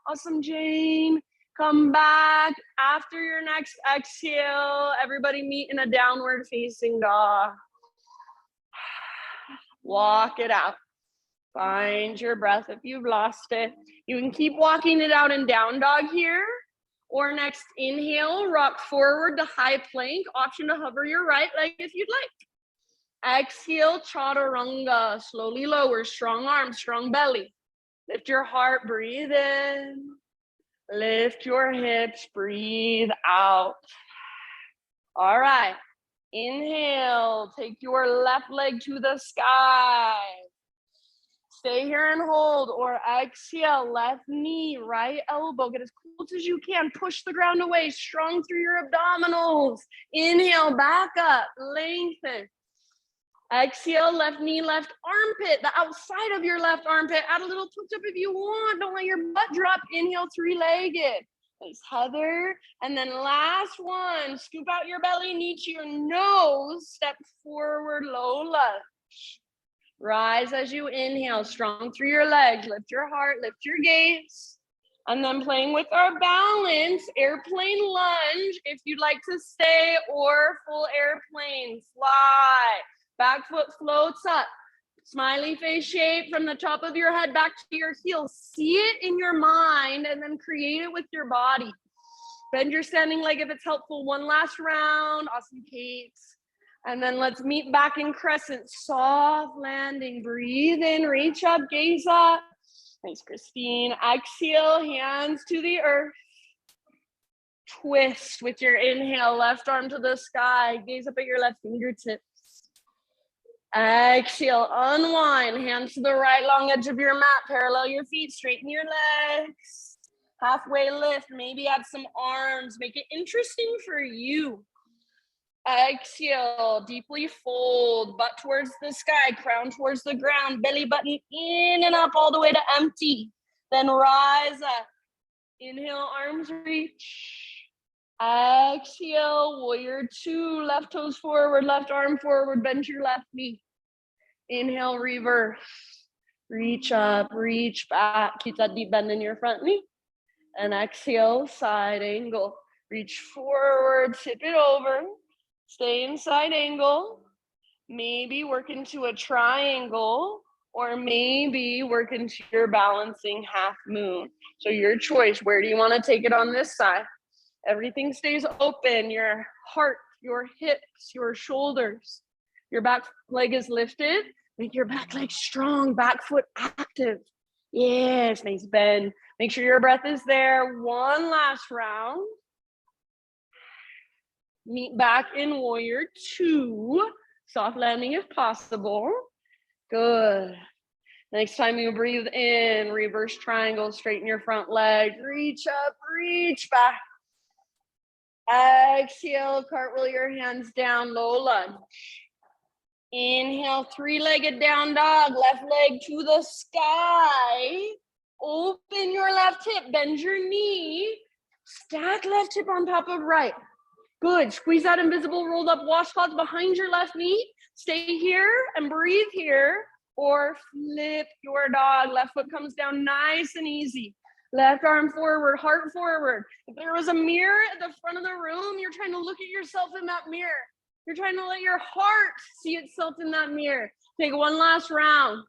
Speaker 1: Awesome, Jane. Come back after your next exhale. Everybody meet in a downward facing dog. Walk it out. Find your breath if you've lost it. You can keep walking it out in down dog here. Or next inhale, rock forward to high plank. Option to hover your right leg if you'd like. Exhale, Chaturanga. Slowly lower, strong arms, strong belly. Lift your heart, breathe in. Lift your hips, breathe out. All right. Inhale, take your left leg to the sky. Stay here and hold, or exhale, left knee, right elbow. Get as close as you can. Push the ground away, strong through your abdominals. Inhale, back up, lengthen. Exhale, left knee, left armpit, the outside of your left armpit. Add a little twitch up if you want. Don't let your butt drop. Inhale, three-legged. Nice Heather. And then last one, scoop out your belly, knee to your nose, step forward, low lunge. Rise as you inhale, strong through your legs, lift your heart, lift your gaze. And then playing with our balance, airplane lunge, if you'd like to stay, or full airplane, fly. Back foot floats up. Smiley face shape from the top of your head back to your heels. See it in your mind and then create it with your body. Bend your standing leg if it's helpful. One last round. Awesome, Kate. And then let's meet back in crescent. Soft landing. Breathe in, reach up, gaze up. Thanks, Christine. Exhale, hands to the earth. Twist with your inhale, left arm to the sky. Gaze up at your left fingertips. Exhale, unwind, hands to the right long edge of your mat, parallel your feet, straighten your legs. Halfway lift, maybe add some arms, make it interesting for you. Exhale, deeply fold, butt towards the sky, crown towards the ground, belly button in and up all the way to empty. Then rise up, inhale, arms reach. Exhale, warrior two, left toes forward, left arm forward, bend your left knee. Inhale, reverse. Reach up, reach back. Keep that deep bend in your front knee. And exhale, side angle. Reach forward, tip it over. Stay in side angle. Maybe work into a triangle, or maybe work into your balancing half moon. So your choice, where do you want to take it on this side? Everything stays open, your heart, your hips, your shoulders. Your back leg is lifted. Make your back leg strong, back foot active. Yes, nice bend. Make sure your breath is there. One last round. Meet back in warrior two. Soft landing if possible. Good. Next time you breathe in, reverse triangle, straighten your front leg. Reach up, reach back. Exhale, cartwheel your hands down, low lunge. Inhale, three-legged down dog, left leg to the sky. Open your left hip, bend your knee. Stack left hip on top of right. Good, squeeze that invisible rolled up washcloth behind your left knee. Stay here and breathe here, or flip your dog. Left foot comes down nice and easy. Left arm forward, heart forward. If there was a mirror at the front of the room, you're trying to look at yourself in that mirror. You're trying to let your heart see itself in that mirror. Take one last round.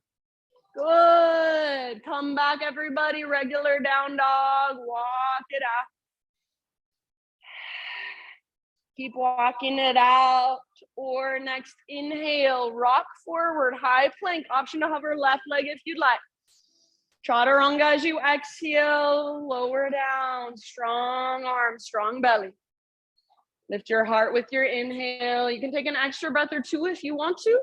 Speaker 1: Good. Come back, everybody. Regular down dog. Walk it out. Keep walking it out. Or next inhale, rock forward, high plank. Option to hover left leg if you'd like. Chaturanga as you exhale, lower down, strong arms, strong belly. Lift your heart with your inhale. You can take an extra breath or two if you want to.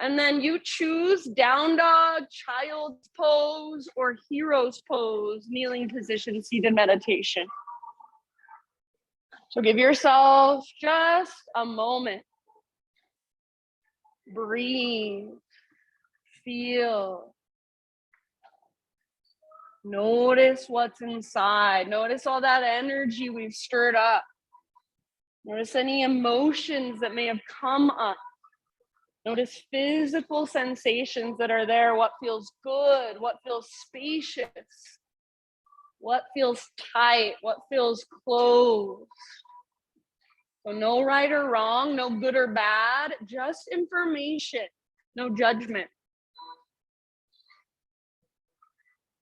Speaker 1: And then you choose down dog, child's pose, or hero's pose, kneeling position, seated meditation. So give yourself just a moment. Breathe, feel. Notice what's inside. Notice all that energy we've stirred up. Notice any emotions that may have come up. Notice physical sensations that are there. What feels good? What feels spacious? What feels tight? What feels closed? So no right or wrong, no good or bad, just information, no judgment.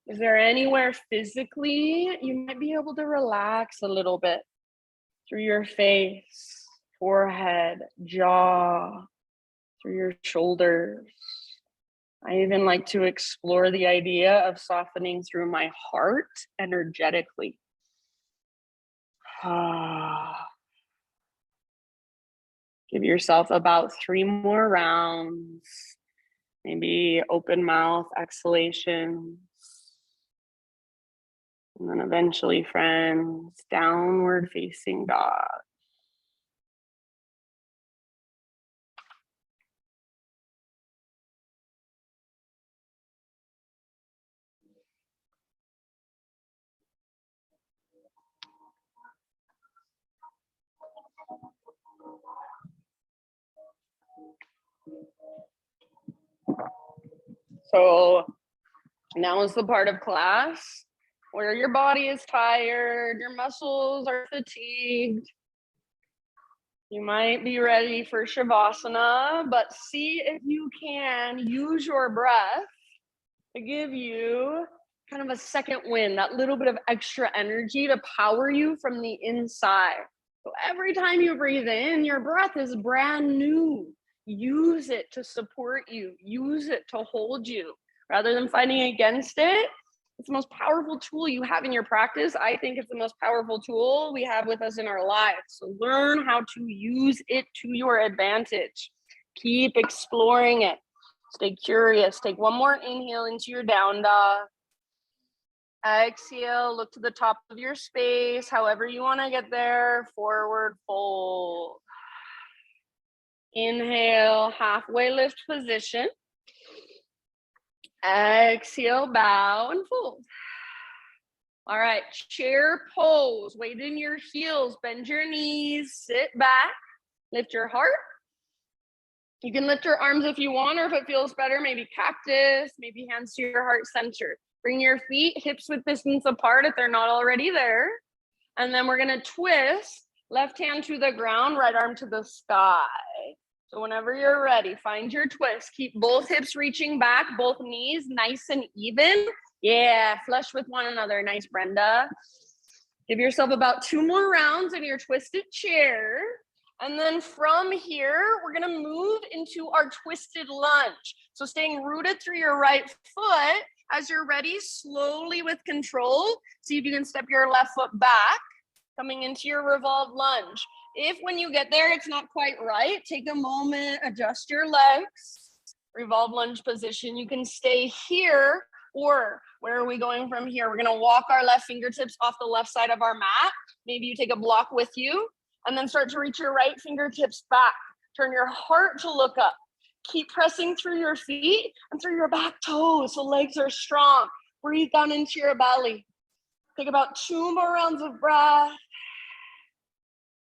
Speaker 1: Is there anywhere physically you might be able to relax a little bit through your face, forehead, jaw, through your shoulders? I even like to explore the idea of softening through my heart energetically. Give yourself about 3 more rounds, maybe open mouth exhalations. And then eventually, friends, downward facing dog. So now is the part of class where your body is tired, your muscles are fatigued. You might be ready for Shavasana, but see if you can use your breath to give you kind of a second wind, that little bit of extra energy to power you from the inside. So every time you breathe in, your breath is brand new. Use it to support you. Use it to hold you. Rather than fighting against it, it's the most powerful tool you have in your practice. I think it's the most powerful tool we have with us in our lives. So learn how to use it to your advantage. Keep exploring it. Stay curious. Take one more inhale into your down dog. Exhale, look to the top of your space, however you want to get there. Forward fold. Inhale, halfway lift position. Exhale, bow and fold. All right, chair pose. Weight in your heels, bend your knees, sit back, lift your heart. You can lift your arms if you want, or if it feels better, maybe cactus, maybe hands to your heart center. Bring your feet hips width distance apart if they're not already there. And then we're gonna twist, left hand to the ground, right arm to the sky. So whenever you're ready, find your twist. Keep both hips reaching back, both knees nice and even. Yeah, flush with one another. Nice, Brenda. Give yourself about 2 more rounds in your twisted chair. And then from here, we're gonna move into our twisted lunge. So staying rooted through your right foot. As you're ready, slowly with control, see if you can step your left foot back, coming into your revolve lunge. If when you get there, it's not quite right, take a moment, adjust your legs, revolve lunge position. You can stay here, or where are we going from here? We're gonna walk our left fingertips off the left side of our mat. Maybe you take a block with you, and then start to reach your right fingertips back. Turn your heart to look up. Keep pressing through your feet and through your back toes so legs are strong. Breathe down into your belly. Take about 2 more rounds of breath.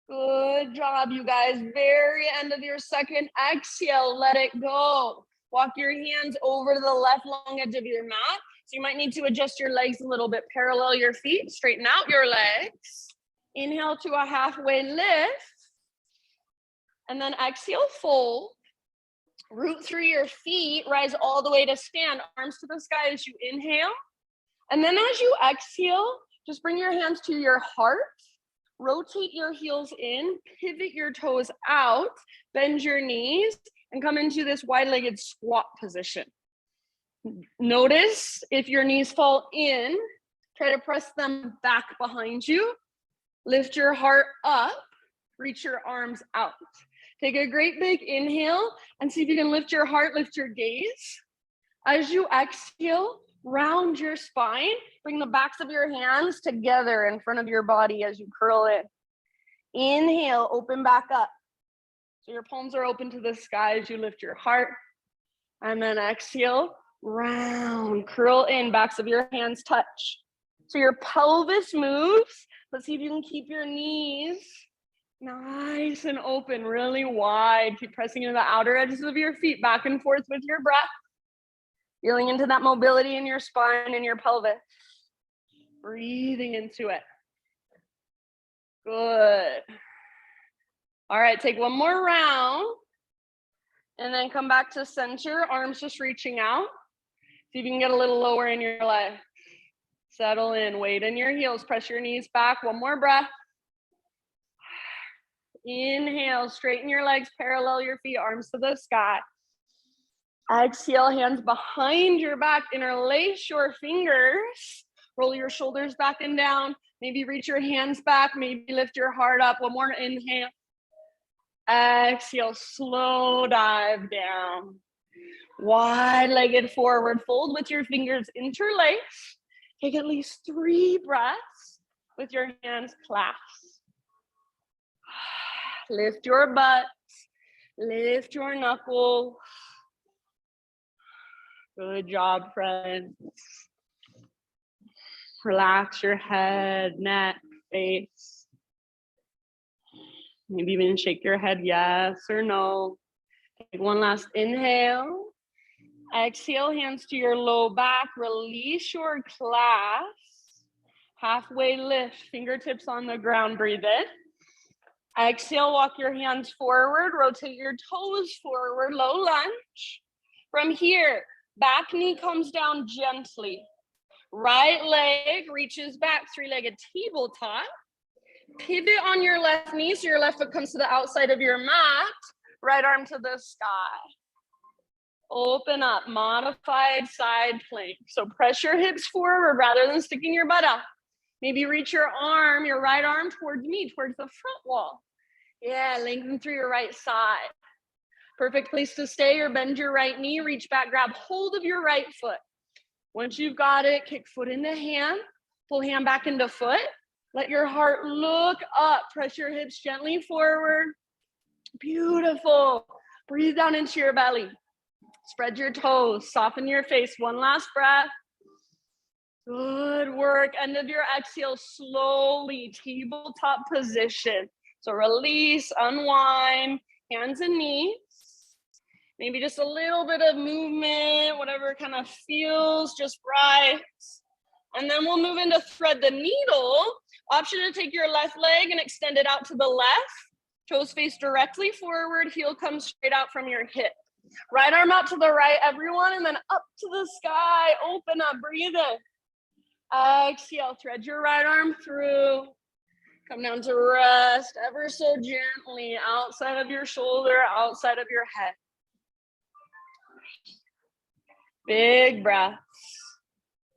Speaker 1: Good job, you guys. Very end of your second exhale, let it go. Walk your hands over to the left long edge of your mat. So you might need to adjust your legs a little bit. Parallel your feet, straighten out your legs. Inhale to a halfway lift. And then exhale, fold. Root through your feet, rise all the way to stand, arms to the sky as you inhale. And then as you exhale, just bring your hands to your heart, rotate your heels in, pivot your toes out, bend your knees, and come into this wide-legged squat position. Notice if your knees fall in, try to press them back behind you. Lift your heart up, reach your arms out. Take a great big inhale and see if you can lift your heart, lift your gaze. As you exhale, round your spine, bring the backs of your hands together in front of your body as you curl in. Inhale, open back up. So your palms are open to the sky as you lift your heart. And then exhale, round, curl in, backs of your hands touch. So your pelvis moves. Let's see if you can keep your knees nice and open, really wide. Keep pressing into the outer edges of your feet, back and forth with your breath. Feeling into that mobility in your spine and your pelvis. Breathing into it. Good. All right, take one more round. And then come back to center, arms just reaching out. See if you can get a little lower in your legs. Settle in, weight in your heels, press your knees back. One more breath. Inhale, straighten your legs, parallel your feet, arms to the sky. Exhale, hands behind your back, interlace your fingers. Roll your shoulders back and down. Maybe reach your hands back, maybe lift your heart up. One more inhale. Exhale, slow dive down. Wide-legged forward fold with your fingers interlace. Take at least 3 breaths with your hands clasped. Lift your butt, lift your knuckles. Good job, friends. Relax your head, neck, face. Maybe even shake your head yes or no. Take one last inhale. Exhale, hands to your low back. Release your clasp. Halfway lift, fingertips on the ground. Breathe in. Exhale, walk your hands forward. Rotate your toes forward. Low lunge. From here, back knee comes down gently. Right leg reaches back, three-legged tabletop. Pivot on your left knee so your left foot comes to the outside of your mat. Right arm to the sky. Open up, modified side plank. So press your hips forward rather than sticking your butt up. Maybe reach your arm, your right arm towards me, towards the front wall. Yeah, lengthen through your right side. Perfect place to stay, or bend your right knee, reach back, grab hold of your right foot. Once you've got it, kick foot into hand, pull hand back into foot. Let your heart look up, press your hips gently forward. Beautiful. Breathe down into your belly. Spread your toes, soften your face. One last breath. Good work. End of your exhale, slowly, tabletop position. So release, unwind, hands and knees. Maybe just a little bit of movement, whatever kind of feels just right. And then we'll move into thread the needle. Option to take your left leg and extend it out to the left. Toes face directly forward, heel comes straight out from your hip. Right arm out to the right, everyone, and then up to the sky. Open up, breathe in. Exhale, thread your right arm through. Come down to rest ever so gently, outside of your shoulder, outside of your head. Big breaths.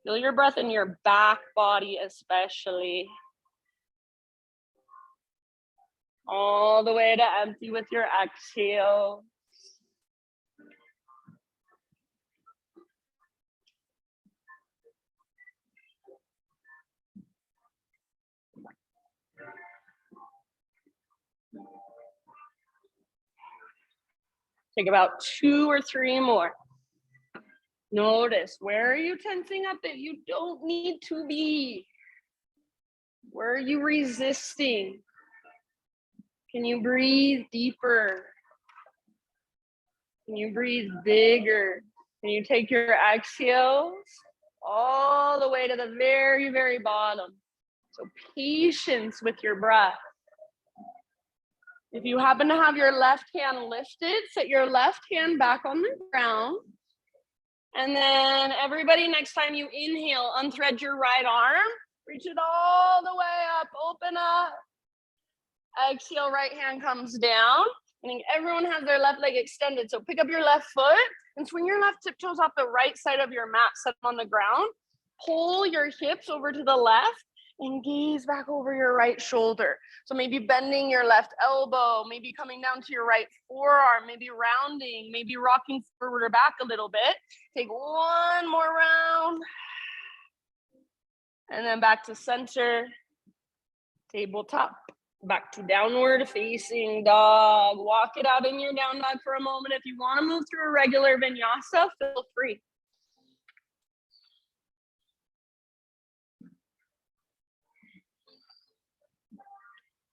Speaker 1: Feel your breath in your back body especially. All the way to empty with your exhale. Take about 2 or 3 more. Notice, where are you tensing up that you don't need to be? Where are you resisting? Can you breathe deeper? Can you breathe bigger? Can you take your exhales all the way to the very, very bottom? So patience with your breath. If you happen to have your left hand lifted, set your left hand back on the ground. And then everybody, next time you inhale, unthread your right arm, reach it all the way up, open up. Exhale, right hand comes down. I think everyone has their left leg extended. So pick up your left foot and swing your left tiptoes off the right side of your mat, set them on the ground. Pull your hips over to the left and gaze back over your right shoulder. So maybe bending your left elbow, maybe coming down to your right forearm, maybe rounding, maybe rocking forward or back a little bit. Take one more round. And then back to center, tabletop. Back to downward facing dog. Walk it out in your down dog for a moment. If you want to move through a regular vinyasa, feel free.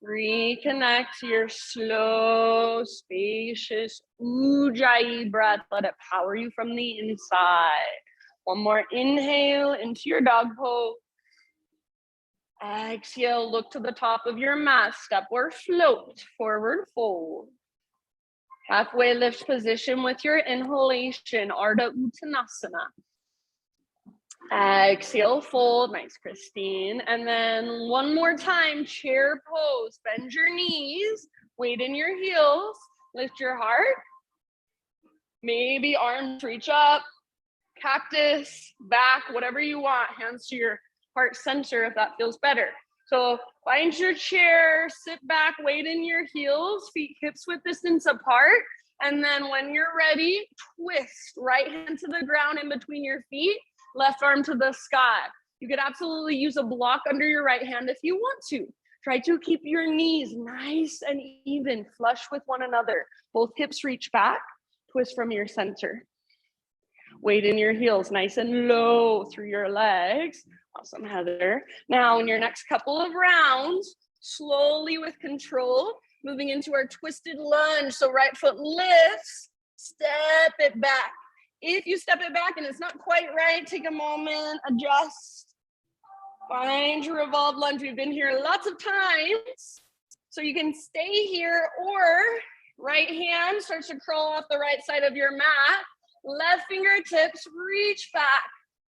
Speaker 1: Reconnect to your slow, spacious Ujjayi breath. Let it power you from the inside. One more inhale into your dog pose. Exhale, look to the top of your mat, step or float, forward fold. Halfway lift position with your inhalation, Ardha Uttanasana. Exhale, fold, nice, Christine. And then one more time, chair pose, bend your knees, weight in your heels, lift your heart. Maybe arms reach up, cactus, back, whatever you want, hands to your heart center if that feels better. So find your chair, sit back, weight in your heels, feet hips width distance apart. And then when you're ready, twist, right hand to the ground in between your feet, left arm to the sky. You could absolutely use a block under your right hand if you want to. Try to keep your knees nice and even, flush with one another. Both hips reach back, twist from your center. Weight in your heels, nice and low through your legs. Awesome, Heather. Now in your next couple of rounds, slowly with control, moving into our twisted lunge. So right foot lifts, step it back. If you step it back and it's not quite right, take a moment, adjust. Find your revolve lunge. We've been here lots of times. So you can stay here, or right hand starts to crawl off the right side of your mat. Left fingertips reach back.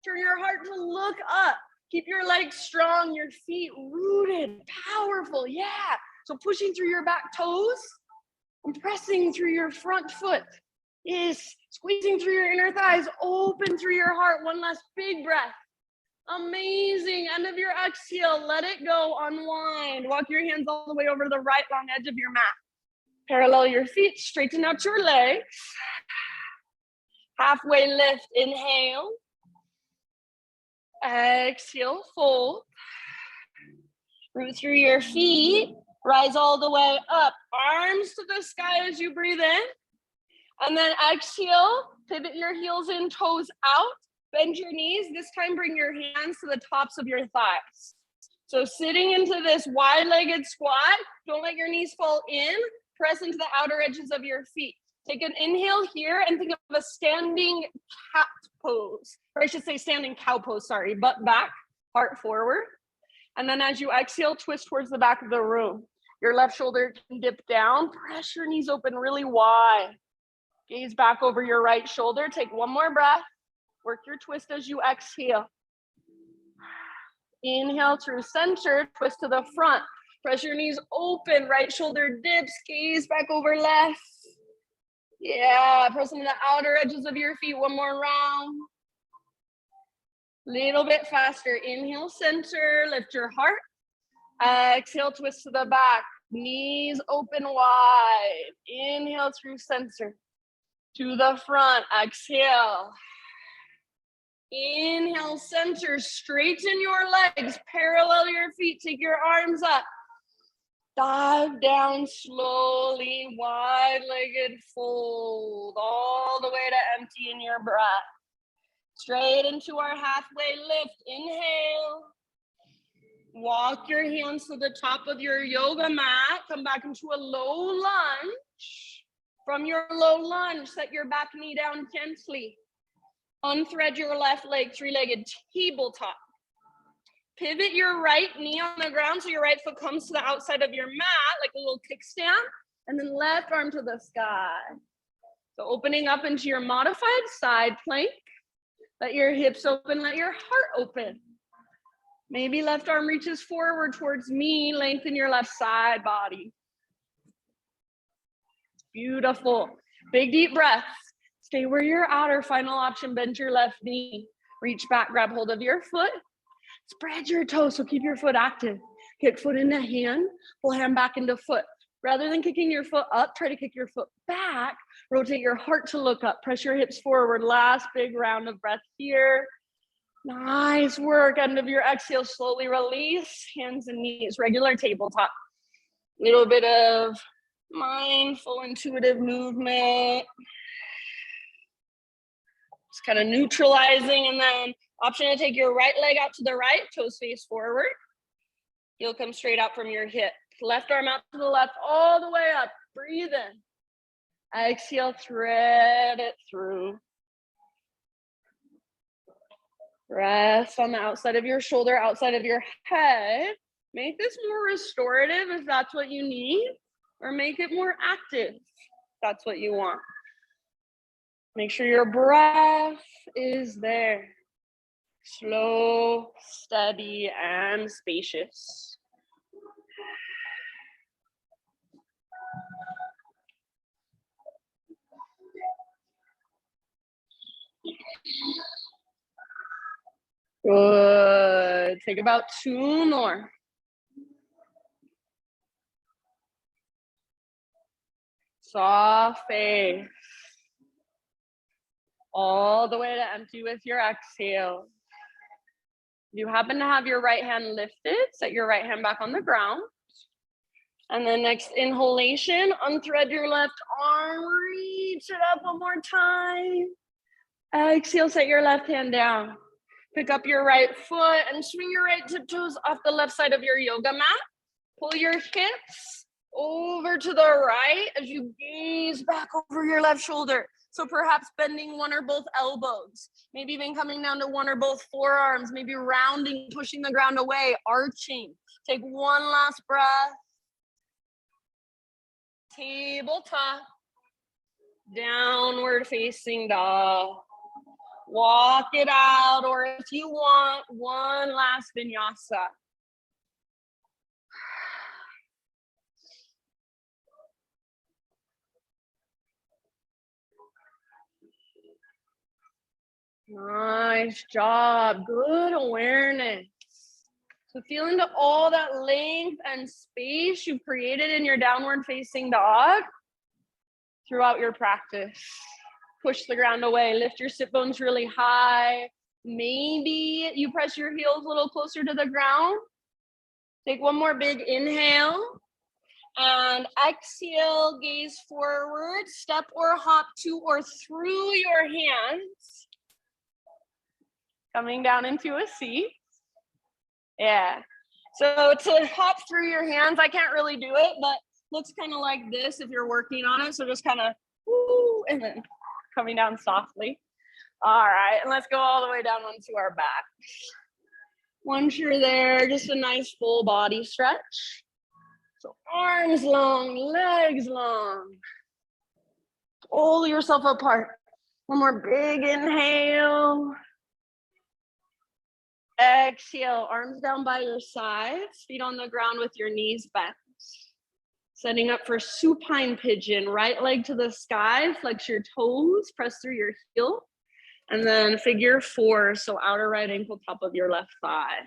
Speaker 1: Turn your heart to look up. Keep your legs strong, your feet rooted, powerful. Yeah. So pushing through your back toes and pressing through your front foot. Yes. Squeezing through your inner thighs. Open through your heart. One last big breath. Amazing. End of your exhale. Let it go. Unwind. Walk your hands all the way over to the right long edge of your mat. Parallel your feet. Straighten out your legs. Halfway lift. Inhale. Exhale. Fold. Root through your feet. Rise all the way up. Arms to the sky as you breathe in. And then exhale. Pivot your heels in, toes out. Bend your knees. This time, bring your hands to the tops of your thighs. So sitting into this wide-legged squat, don't let your knees fall in. Press into the outer edges of your feet. Take an inhale here and think of a standing cat pose. Or I should say standing cow pose, sorry. Butt back, heart forward. And then as you exhale, twist towards the back of the room. Your left shoulder can dip down. Press your knees open really wide. Gaze back over your right shoulder. Take one more breath. Work your twist as you exhale. Inhale through center, twist to the front. Press your knees open, right shoulder dips, gaze back over left. Yeah, press into the outer edges of your feet, one more round. Little bit faster. Inhale, center, lift your heart. Exhale, twist to the back. Knees open wide. Inhale through center. To the front, exhale. Inhale, center, straighten your legs, parallel your feet, take your arms up. Dive down slowly, wide-legged fold, all the way to empty in your breath. Straight into our halfway lift, inhale. Walk your hands to the top of your yoga mat, come back into a low lunge. From your low lunge, set your back knee down gently. Unthread your left leg, three-legged tabletop. Pivot your right knee on the ground so your right foot comes to the outside of your mat, like a little kickstand, and then left arm to the sky. So opening up into your modified side plank. Let your hips open, let your heart open. Maybe left arm reaches forward towards me, lengthen your left side body. Beautiful. Big deep breaths. Stay where you're at, or final option, bend your left knee. Reach back, grab hold of your foot. Spread your toes, so keep your foot active. Kick foot into hand, pull hand back into foot. Rather than kicking your foot up, try to kick your foot back. Rotate your heart to look up. Press your hips forward. Last big round of breath here. Nice work. End of your exhale, slowly release. Hands and knees, regular tabletop. Little bit of mindful, intuitive movement. Just kind of neutralizing, and then option to take your right leg out to the right, toes face forward. Heel comes straight out from your hip. Left arm out to the left, all the way up. Breathe in. Exhale, thread it through. Rest on the outside of your shoulder, outside of your head. Make this more restorative if that's what you need, or make it more active if that's what you want. Make sure your breath is there. Slow, steady, and spacious. Good. Take about 2 more. Soft face. All the way to empty with your exhale. You happen to have your right hand lifted, set your right hand back on the ground. And then next inhalation, unthread your left arm, reach it up one more time. Exhale, set your left hand down. Pick up your right foot and swing your right tiptoes off the left side of your yoga mat. Pull your hips over to the right as you gaze back over your left shoulder. So perhaps bending one or both elbows, maybe even coming down to one or both forearms, maybe rounding, pushing the ground away, arching. Take one last breath. Tabletop. Downward facing dog. Walk it out, or if you want, one last vinyasa. Nice job. Good awareness. So feel into all that length and space you've created in your downward facing dog throughout your practice. Push the ground away. Lift your sit bones really high. Maybe you press your heels a little closer to the ground. Take one more big inhale. And exhale, gaze forward. Step or hop to or through your hands. Coming down into a seat. Yeah. So to hop through your hands, I can't really do it, but looks kind of like this if you're working on it. So just kind of, woo, and then coming down softly. All right, and let's go all the way down onto our back. Once you're there, just a nice full body stretch. So arms long, legs long. Pull yourself apart. One more big inhale. Exhale, arms down by your sides, feet on the ground with your knees bent. Setting up for supine pigeon, right leg to the sky, flex your toes, press through your heel. And then figure four, so outer right ankle, top of your left thigh.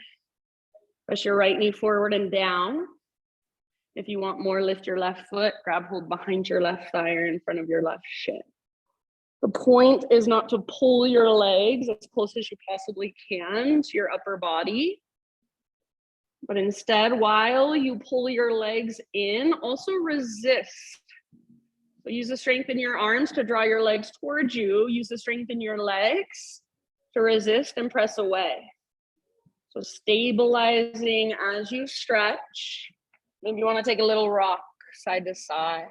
Speaker 1: Press your right knee forward and down. If you want more, lift your left foot, grab hold behind your left thigh or in front of your left shin. The point is not to pull your legs as close as you possibly can to your upper body, but instead, while you pull your legs in, also resist. So use the strength in your arms to draw your legs towards you. Use the strength in your legs to resist and press away. So stabilizing as you stretch. Maybe you want to take a little rock side to side.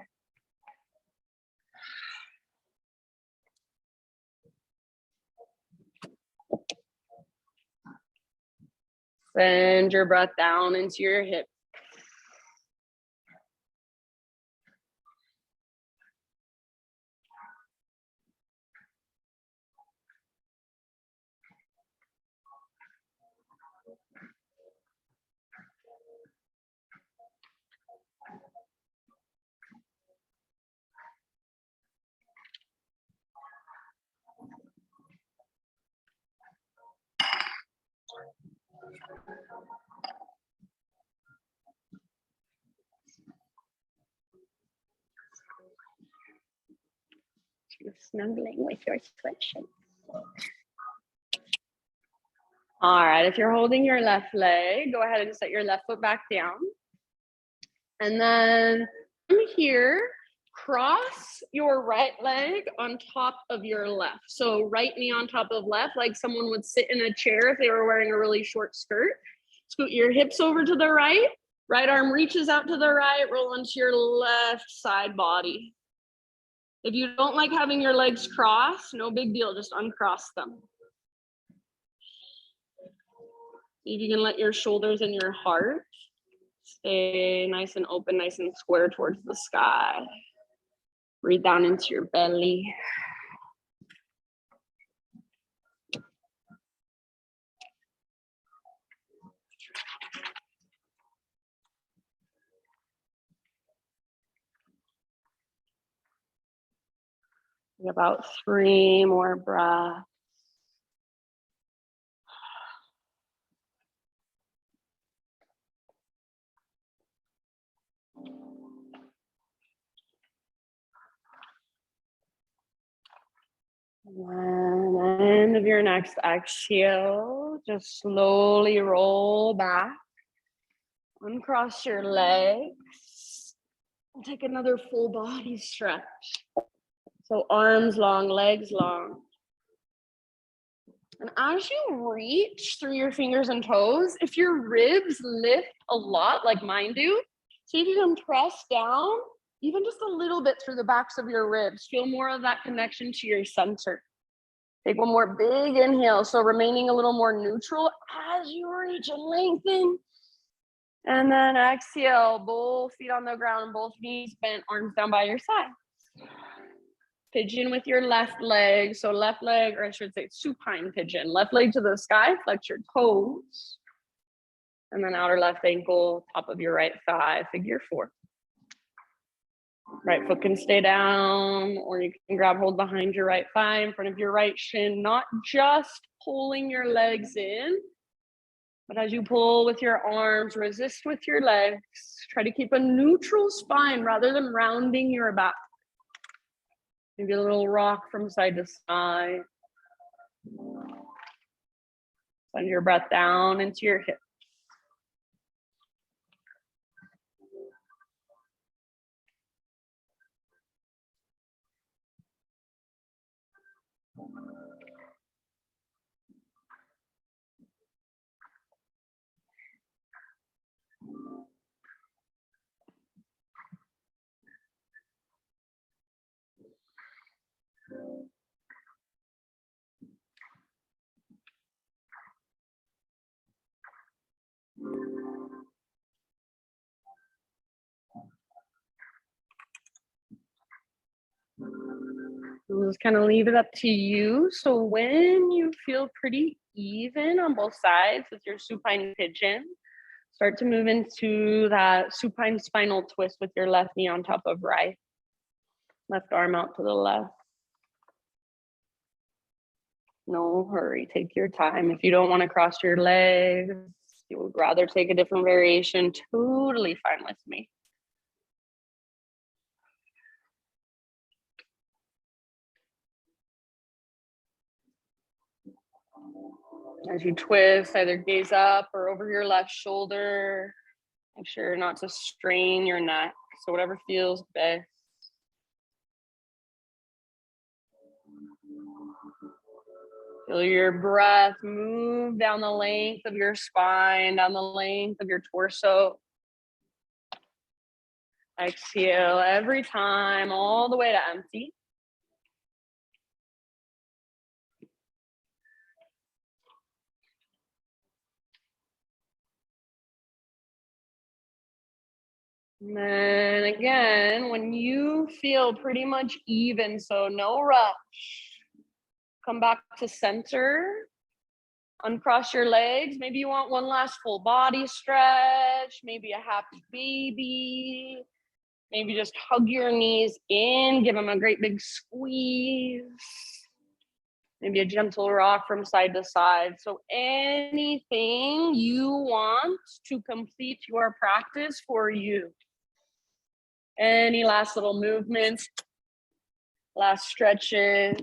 Speaker 1: Send your breath down into your hips. You're snuggling with your sweatshirt. All right, if you're holding your left leg, go ahead and set your left foot back down. And then from here, cross your right leg on top of your left. So right knee on top of left, like someone would sit in a chair if they were wearing a really short skirt. Scoot your hips over to the right. Right arm reaches out to the right, roll onto your left side body. If you don't like having your legs crossed, no big deal, just uncross them. See if you can let your shoulders and your heart stay nice and open, nice and square towards the sky. Breathe down into your belly. About 3 more breaths. And at the end of your next exhale, just slowly roll back. Uncross your legs. And take another full body stretch. So arms long, legs long. And as you reach through your fingers and toes, if your ribs lift a lot like mine do, see if you can press down even just a little bit through the backs of your ribs. Feel more of that connection to your center. Take one more big inhale. So remaining a little more neutral as you reach and lengthen. And then exhale, both feet on the ground, both knees bent, arms down by your side. Pigeon with your left leg. So left leg, or I should say supine pigeon. Left leg to the sky, flex your toes. And then outer left ankle, top of your right thigh, figure four. Right foot can stay down, or you can grab hold behind your right thigh in front of your right shin, not just pulling your legs in, but as you pull with your arms, resist with your legs. Try to keep a neutral spine rather than rounding your back. Maybe a little rock from side to side. Send your breath down into your hips. We'll just kind of leave it up to you. So when you feel pretty even on both sides with your supine pigeon, start to move into that supine spinal twist with your left knee on top of right. Left arm out to the left. No hurry, take your time. If you don't want to cross your legs, you would rather take a different variation, totally fine with me. As you twist, either gaze up or over your left shoulder. Make sure not to strain your neck. So whatever feels best. Feel your breath move down the length of your spine, down the length of your torso. Exhale every time, all the way to empty. And then again, when you feel pretty much even, so no rush, come back to center, uncross your legs. Maybe you want one last full body stretch, maybe a happy baby, maybe just hug your knees in, give them a great big squeeze. Maybe a gentle rock from side to side. So anything you want to complete your practice for you. Any last little movements, last stretches.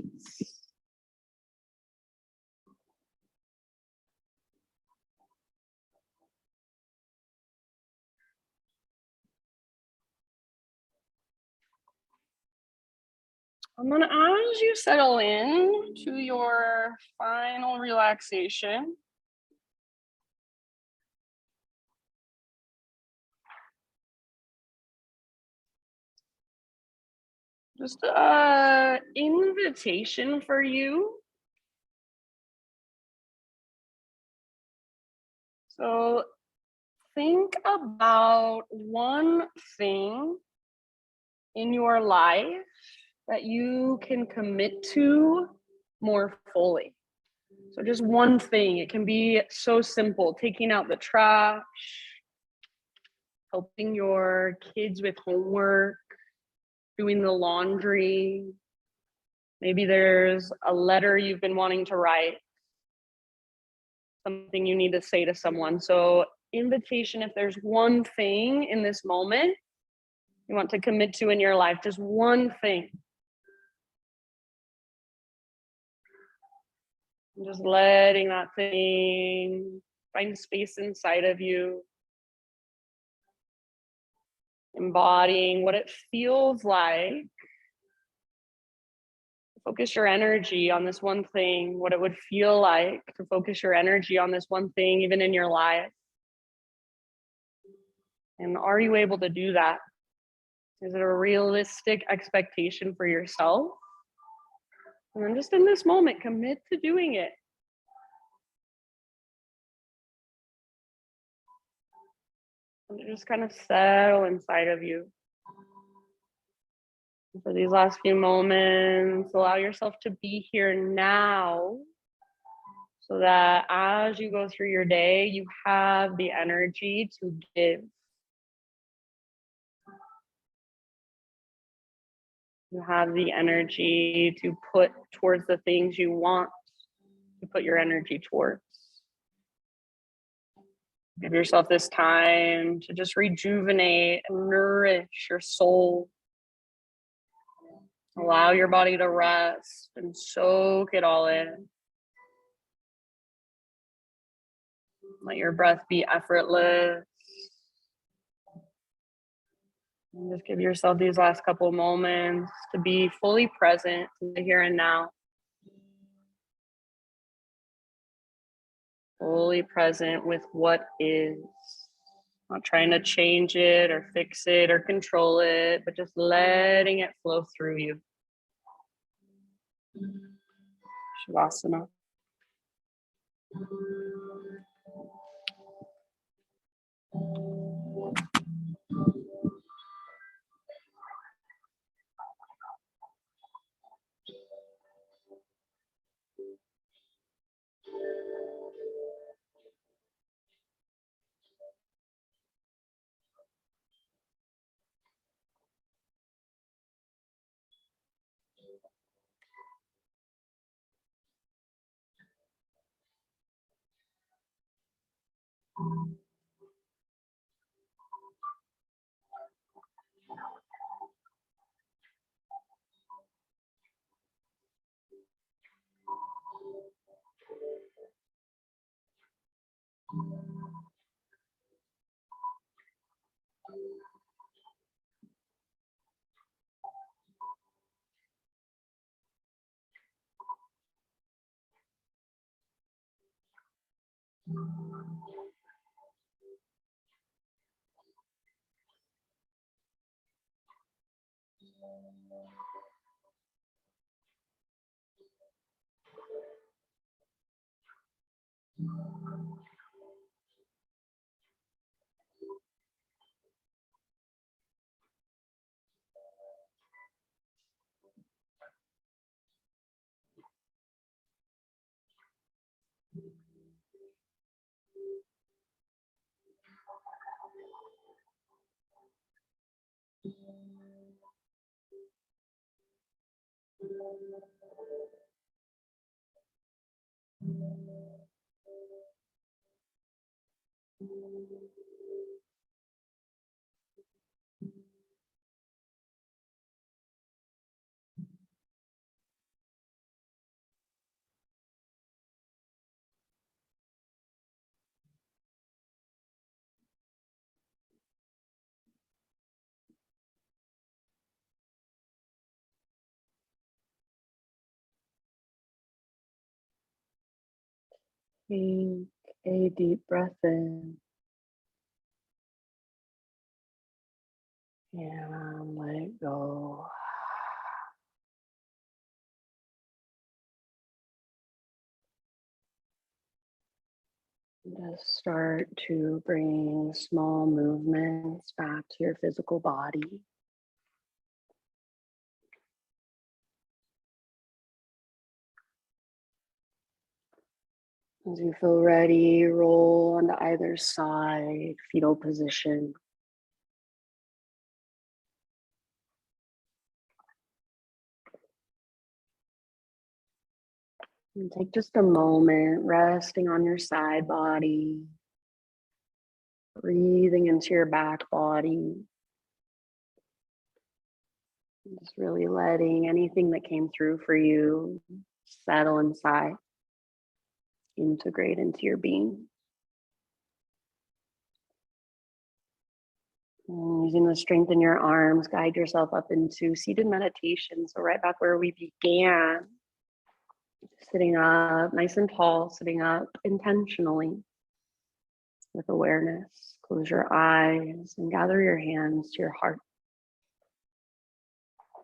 Speaker 1: And then as you settle in to your final relaxation, just an invitation for you. So think about one thing in your life that you can commit to more fully. So just one thing. It can be so simple: taking out the trash, helping your kids with homework, doing the laundry. Maybe there's a letter you've been wanting to write, something you need to say to someone. So invitation, if there's one thing in this moment you want to commit to in your life, just one thing. And just letting that thing find space inside of you. Embodying what it feels like. Focus your energy on this one thing, what it would feel like to focus your energy on this one thing, even in your life. And are you able to do that? Is it a realistic expectation for yourself? And then just in this moment, commit to doing it. And just kind of settle inside of you. And for these last few moments, allow yourself to be here now so that as you go through your day, you have the energy to give. You have the energy to put towards the things you want to put your energy towards. Give yourself this time to just rejuvenate and nourish your soul. Allow your body to rest and soak it all in. Let your breath be effortless. And just give yourself these last couple moments to be fully present to the here and now. Fully present with what is. Not trying to change it or fix it or control it, but just letting it flow through you. Shavasana. Take a deep breath in and let it go. Just start to bring small movements back to your physical body. As you feel ready, roll onto either side, fetal position. And take just a moment, resting on your side body, breathing into your back body. Just really letting anything that came through for you settle inside, integrate into your being. And using the strength in your arms, guide yourself up into seated meditation. So right back where we began, sitting up nice and tall, sitting up intentionally with awareness. Close your eyes and gather your hands to your heart.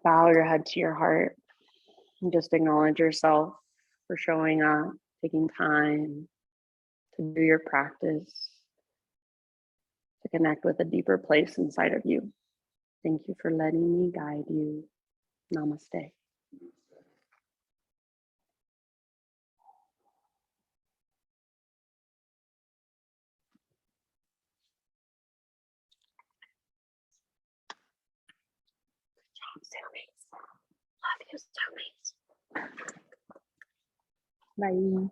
Speaker 1: Bow your head to your heart and just acknowledge yourself for showing up, taking time to do your practice, to connect with a deeper place inside of you. Thank you for letting me guide you. Namaste. Love you, Zoomies. Bye.